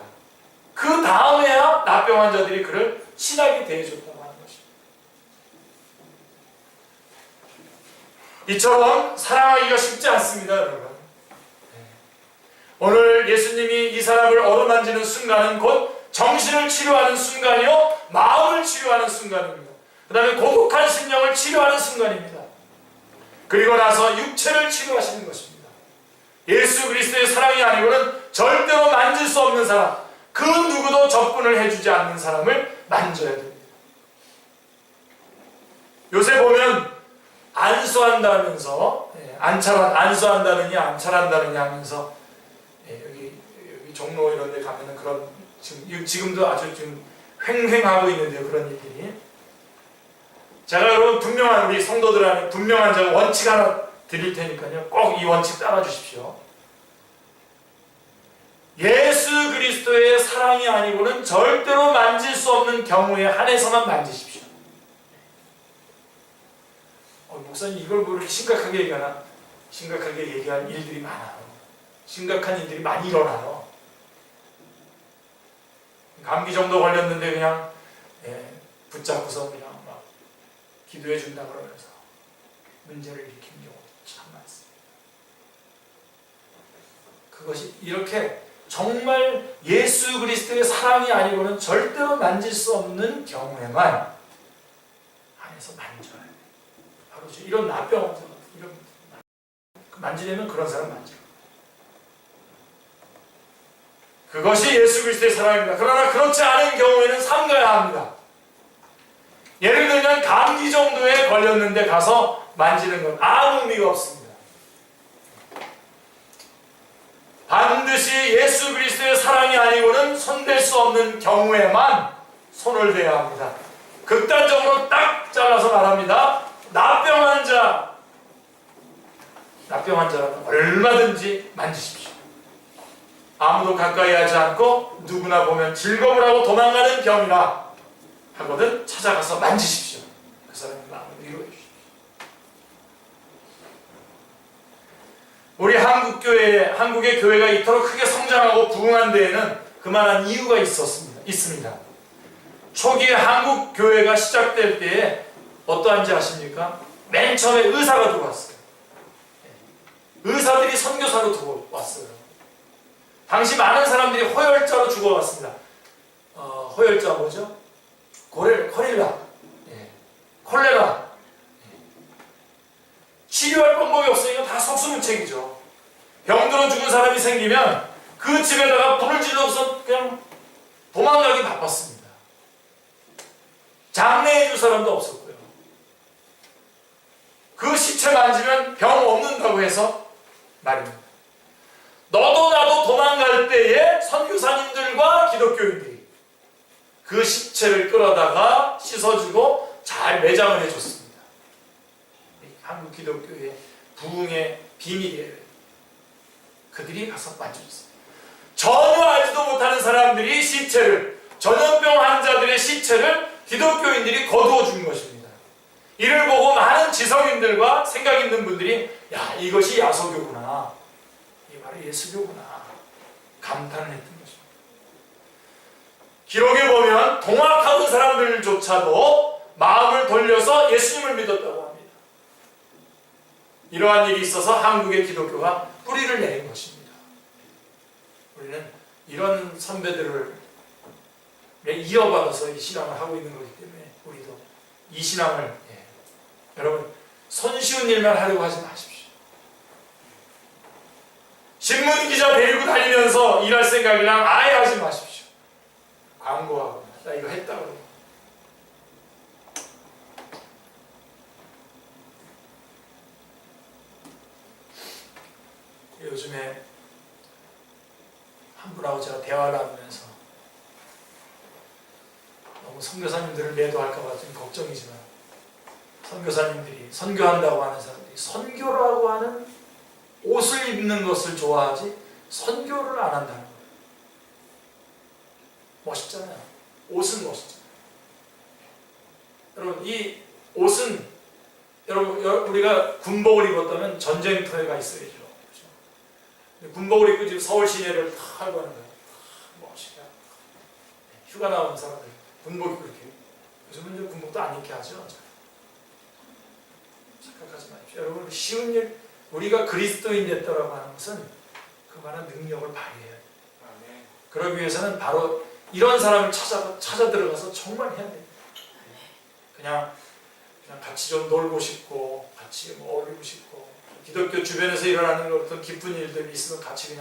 그 다음에야 납병 환자들이 그를 친하게 대해줬다고 하는 것입니다. 이처럼 사랑하기가 쉽지 않습니다, 여러분. 오늘 예수님이 이 사람을 어루만지는 순간은 곧 정신을 치료하는 순간이요, 마음을 치료하는 순간입니다. 그 다음에 고독한 심령을 치료하는 순간입니다. 그리고 나서 육체를 치료하시는 것입니다. 예수 그리스도의 사랑이 아니고는 절대로 만질 수 없는 사람, 그 누구도 접근을 해주지 않는 사람을 만져야 됩니다. 요새 보면 안수한다면서, 안수한다느냐 안찰한다느냐 하면서, 여기 종로 이런 데 가면은 그런, 지금도 아주 지금 횡행하고 있는데요, 그런 일들이. 제가 여러분 분명한, 우리 성도들한테 분명한 제가 원칙 하나 드릴 테니까요, 꼭 이 원칙 따라 주십시오. 예수 그리스도의 사랑이 아니고는 절대로 만질 수 없는 경우에 한해서만 만지십시오. 목사님 이걸 뭐 이렇게 심각하게 얘기하나? 심각하게 얘기할 일들이 많아요. 심각한 일들이 많이 일어나요. 감기 정도 걸렸는데 그냥 붙잡고서 그냥 막 기도해 준다 그러면서 문제를 일으키는 경우도 참 많습니다. 그것이 이렇게 정말 예수 그리스도의 사랑이 아니고는 절대로 만질 수 없는 경우에만 안에서 만져야 돼요. 바로 이런 납병 환자, 이런 만지려면 그런 사람 만져. 그것이 예수 그리스도의 사랑입니다. 그러나 그렇지 않은 경우에는 삼가야 합니다. 예를 들면 감기 정도에 걸렸는데 가서 만지는 건 아무 의미가 없습니다. 반드시 예수 그리스도의 사랑이 아니고는 손댈 수 없는 경우에만 손을 대야 합니다. 극단적으로 딱 잘라서 말합니다. 납병 환자라면 얼마든지 만지십시오. 아무도 가까이 하지 않고 누구나 보면 즐거움을 하고 도망가는 병이라 하거든 찾아가서 만지십시오. 그 사람의 마음을 위로해 주십시오. 우리 한국의 교회가 이토록 크게 성장하고 부흥한 데에는 그만한 이유가 있습니다. 초기에 한국 교회가 시작될 때에 어떠한지 아십니까? 맨 처음에 의사가 들어왔어요. 의사들이 선교사로 들어왔어요. 당시 많은 사람들이 호열자로 죽어갔습니다. 호열자 뭐죠? 콜레라. 치료할 방법이 없으니까 다 속수무책이죠. 병들어 죽은 사람이 생기면 그 집에다가 불을 질러서 그냥 도망가기 바빴습니다. 장례해줄 사람도 없었고요. 그 시체 만지면 병 없는다고 해서 말입니다. 너도 나도 도망갈 때에 선교사님들과 기독교인들이 그 시체를 끌어다가 씻어주고 잘 매장을 해줬습니다. 한국 기독교의 부흥의 비밀이에요. 그들이 가서 만져줬어요. 전혀 알지도 못하는 사람들이 전염병 환자들의 시체를 기독교인들이 거두어 준 것입니다. 이를 보고 많은 지성인들과 생각 있는 분들이 야, 이것이 야소교구나, 이게 바로 예수교구나 감탄을 했던 것입니다. 기록에 보면 동학하던 사람들조차도 마음을 돌려서 예수님을 믿었다고 합니다. 이러한 일이 있어서 한국의 기독교가 뿌리를 내린 것입니다. 우리는 이런 선배들을 이어받아서 이 신앙을 하고 있는 거기 때문에 우리도 이 신앙을 여러분 손쉬운 일만 하려고 하지 마십시오. 신문기자 데리고 다니면서 일할 생각이랑 아예 하지 마십시오. 광고하고 나 이거 했다 그러고 요즘에 한 분하고 제가 대화를 하면서 너무 선교사님들을 매도할까봐 좀 걱정이지만 선교사님들이 선교한다고 하는 사람들이 선교라고 하는 옷을 입는 것을 좋아하지 선교를 안 한다는 거예요. 멋있잖아요. 옷은 멋있잖아요. 여러분 이 옷은 여러분 우리가 군복을 입었다면 전쟁터에 가 있어야죠. 군복을 입고 지금 서울 시내를 탁 하고 하는 거예요. 멋있다. 휴가 나온 사람들 군복이 그렇게, 요즘은 이제 군복도 안 입게 하죠. 착각하지 마십시오. 여러분, 쉬운 일, 우리가 그리스도인 됐다라고 하는 것은 그만한 능력을 발휘해야 돼요. 그러기 위해서는 바로 이런 사람을 찾아 들어가서 정말 해야 돼요. 그냥 같이 좀 놀고 싶고, 같이 뭐 어울리고 싶고, 기독교 주변에서 일어나는 어떤 기쁜 일들이 있으면 같이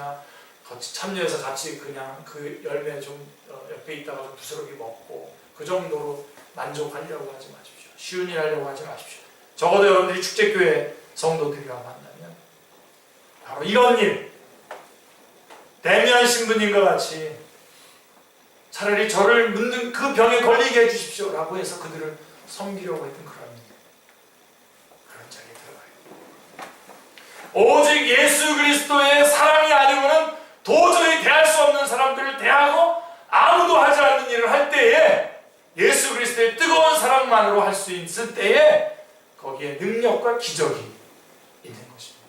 참여해서 같이 그냥 그 열매 좀 옆에 있다가 좀 부스러기 먹고, 그 정도로 만족하려고 하지 마십시오. 쉬운 일 하려고 하지 마십시오. 적어도 여러분들이 축제교회 성도들이랑 만나면 바로 이런 일, 데미안 신부님과 같이 차라리 저를 문득 그 병에 걸리게 해주십시오 라고 해서 그들을 섬기려고 했던 그런 자리에 들어가요. 오직 예수 그리스도의 사랑이 아니고는 도저히 대할 수 없는 사람들을 대하고 아무도 하지 않는 일을 할 때에, 예수 그리스도의 뜨거운 사랑만으로 할 수 있을 때에 거기에 능력과 기적이 있는 것입니다.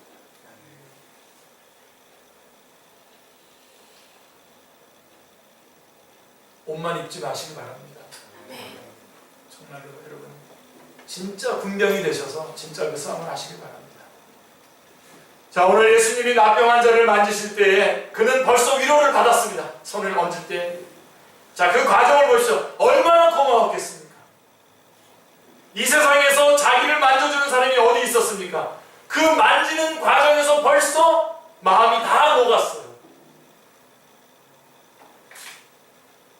옷만 입지 마시기 바랍니다. 정말로 여러분, 진짜 군병이 되셔서 진짜 그 싸움을 하시기 바랍니다. 자, 오늘 예수님이 나병 환자를 만지실 때에 그는 벌써 위로를 받았습니다. 손을 얹을 때. 자, 그 과정을 보십시오. 얼마나 고마웠겠습니까? 이 세상에서 자기를 만져주는 사람이 어디 있었습니까? 그 만지는 과정에서 벌써 마음이 다 녹았어요.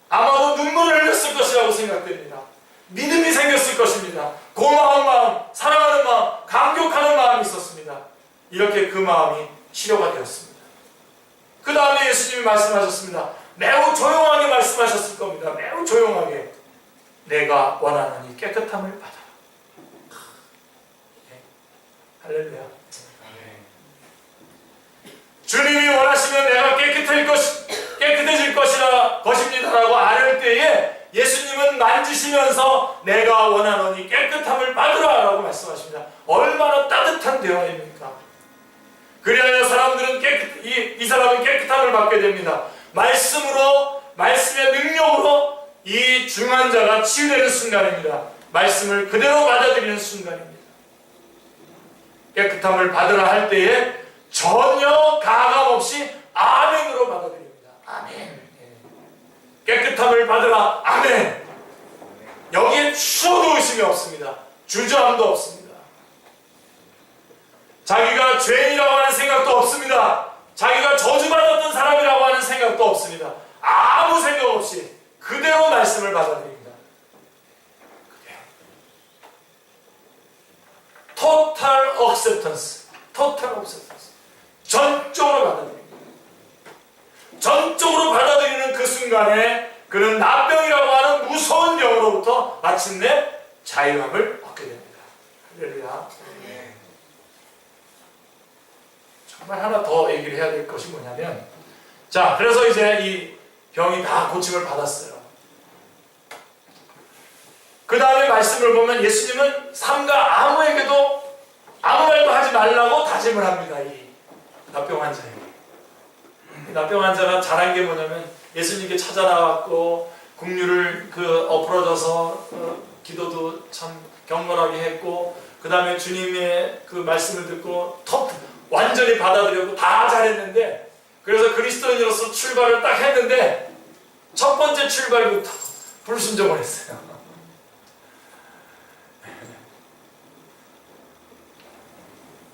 아마도 눈물을 흘렸을 것이라고 생각됩니다. 믿음이 생겼을 것입니다. 고마운 마음, 사랑하는 마음, 감격하는 마음이 있었습니다. 이렇게 그 마음이 치료가 되었습니다. 그 다음에 예수님이 말씀하셨습니다. 매우 조용하게 말씀하셨을 겁니다. 매우 조용하게. 내가 원하노니 깨끗함을 받아라. 네. 할렐루야. 주님이 원하시면 내가 깨끗해질 것입니다라고 아뢰을 때에 예수님은 만지시면서 내가 원하노니 깨끗함을 받으라 라고 말씀하십니다. 얼마나 따뜻한 대화입니까? 그리하여 사람들은 이 사람은 깨끗함을 받게 됩니다. 말씀의 능력으로 이 중환자가 치유되는 순간입니다. 말씀을 그대로 받아들이는 순간입니다. 깨끗함을 받으라 할 때에 전혀 가감 없이 아멘으로 받아들입니다. 아멘. 깨끗함을 받으라. 아멘. 여기에 추호도 의심이 없습니다. 주저함도 없습니다. 자기가 죄인이라고 하는 생각도 없습니다. 자기가 저주받았던 사람이라고 하는 생각도 없습니다. 아무 생각 없이 그대로 말씀을 받아들입니다. 그대로. Total acceptance. Total acceptance. 전적으로 받아들입니다. 전적으로 받아들이는 그 순간에 그는 나병이라고 하는 무서운 병으로부터 마침내 자유함을 얻게 됩니다. 할렐루야. 정말 하나 더 얘기를 해야 될 것이 뭐냐면, 자, 그래서 이제 이 병이 다 고침을 받았어요. 그 다음에 말씀을 보면 예수님은 삼가 아무에게도 아무 말도 하지 말라고 다짐을 합니다. 이 나병 환자에게. 나병 환자가 잘한 게 뭐냐면 예수님께 찾아 나왔고 국류를 엎어져서 기도도 참 경건하게 했고, 그 다음에 주님의 그 말씀을 듣고 완전히 받아들였고 다 잘했는데, 그래서 그리스도인으로서 출발을 딱 했는데 첫 번째 출발부터 불순종을 했어요.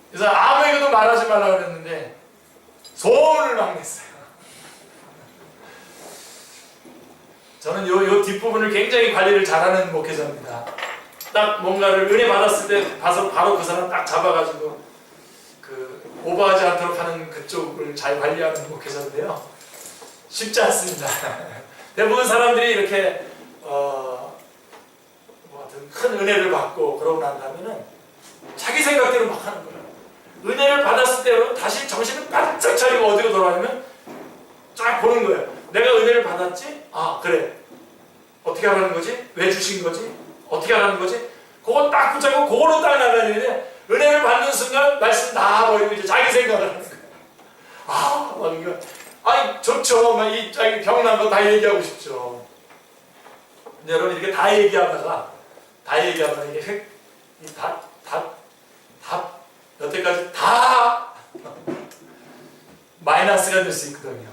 그래서 아무에게도 말하지 말라고 그랬는데 소문을 막 냈어요. 저는 요 뒷부분을 굉장히 관리를 잘하는 목회자입니다. 딱 뭔가를 은혜 받았을 때 가서 바로 그 사람 딱 잡아가지고 오버하지 않도록 하는 그쪽을 잘 관리하는 목회자인데요. 쉽지 않습니다. 대부분 사람들이 이렇게 큰 은혜를 받고 그러고 난 다음에는 자기 생각대로 막 하는 거예요. 은혜를 받았을 때 다시 정신을 바짝 차리고 어디로 돌아가면 쫙 보는 거예요. 내가 은혜를 받았지? 아, 그래. 어떻게 하라는 거지? 왜 주신 거지? 어떻게 하라는 거지? 그거 딱 붙잡고 그걸로 딱 나가야 되는데, 은혜를 받는 순간 말씀 다 버리고 이제 자기 생각을 하는 거예요. 막 이거, 좋죠. 막 이 자기 병난 거 다 얘기하고 싶죠. 근데 여러분 이렇게 다 얘기하다가 이게 여태까지 다 마이너스가 될 수 있거든요.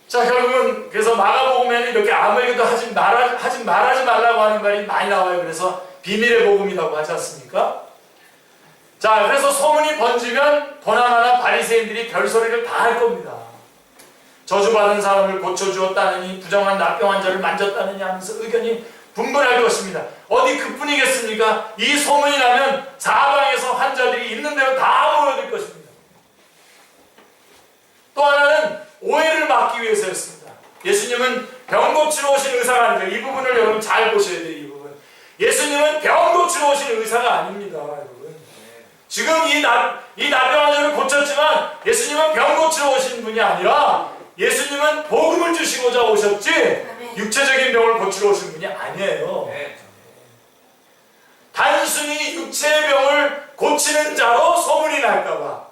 자, 결국은 그래서 마가복음에는 이렇게 아무에게도 하지 말하지 말라고 하는 말이 많이 나와요. 그래서 비밀의 복음이라고 하지 않습니까? 자, 그래서 소문이 번지면 보나마나 바리새인들이 별소리를 다 할 겁니다. 저주받은 사람을 고쳐주었다느니 부정한 납병한 자를 만졌다느니 하면서 의견이 분분할 것입니다. 어디 그뿐이겠습니까? 이 소문이 나면 사방에서 환자들이 있는 대로 다 모여들 것입니다. 또 하나는 오해를 막기 위해서였습니다. 예수님은 병 고치러 오신 의사가 아닙니다. 이 부분을 여러분 잘 보셔야 돼요. 이 부분. 예수님은 병 고치러 오신 의사가 아닙니다. 여러분. 지금 이 납병한 자를 고쳤지만 예수님은 병 고치러 오신 분이 아니라 예수님은 복음을 주시고자 오셨지 육체적인 병을 고치러 오신 분이 아니에요. 단순히 육체의 병을 고치는 자로 소문이 날까봐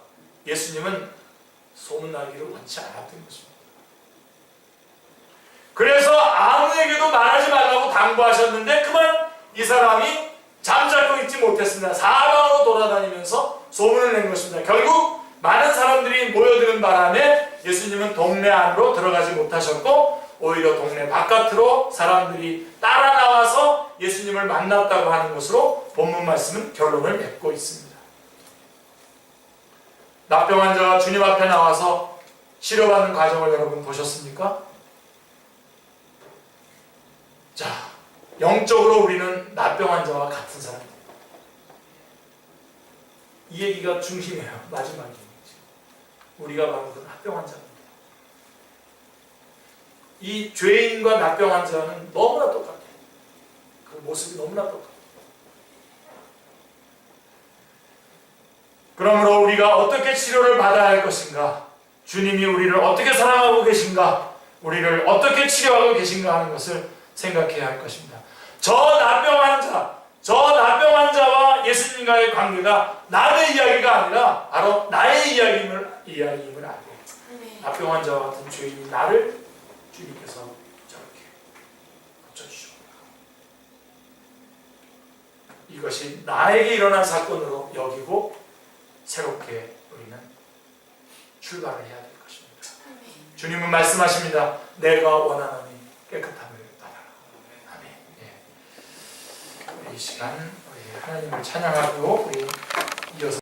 예수님은 소문나기를 원치 않았던 것입니다. 그래서 아무에게도 말하지 말라고 당부하셨는데 그만 이 사람이 잠자코 있지 못했습니다. 사방으로 돌아다니면서 소문을 낸 것입니다. 결국 많은 사람들이 모여드는 바람에 예수님은 동네 안으로 들어가지 못하셨고 오히려 동네 바깥으로 사람들이 따라 나와서 예수님을 만났다고 하는 것으로 본문 말씀은 결론을 맺고 있습니다. 납병 환자가 주님 앞에 나와서 치료받는 과정을 여러분 보셨습니까? 자, 영적으로 우리는 납병 환자와 같은 사람입니다. 이 얘기가 중심이에요. 마지막이에요. 우리가 바로 그 납병 환자입니다. 이 죄인과 납병 환자는 너무나 똑같아요. 그 모습이 너무나 똑같아요. 그러므로 우리가 어떻게 치료를 받아야 할 것인가? 주님이 우리를 어떻게 사랑하고 계신가? 우리를 어떻게 치료하고 계신가 하는 것을 생각해야 할 것입니다. 저 납병 환자와 예수님과의 관계가 남의 이야기가 아니라 바로 나의 이야기임을 알고 납병 환자와 같은 죄인이 나를 주님께서 저렇게 고쳐주셨구나. 이것이 나에게 일어난 사건으로 여기고 새롭게 우리는 출발을 해야 될 것입니다. 주님은 말씀하십니다. 내가 원하노니 깨끗함을 받아라. 아멘. 예. 이 시간 우리 하나님을 찬양하고 우리 이어서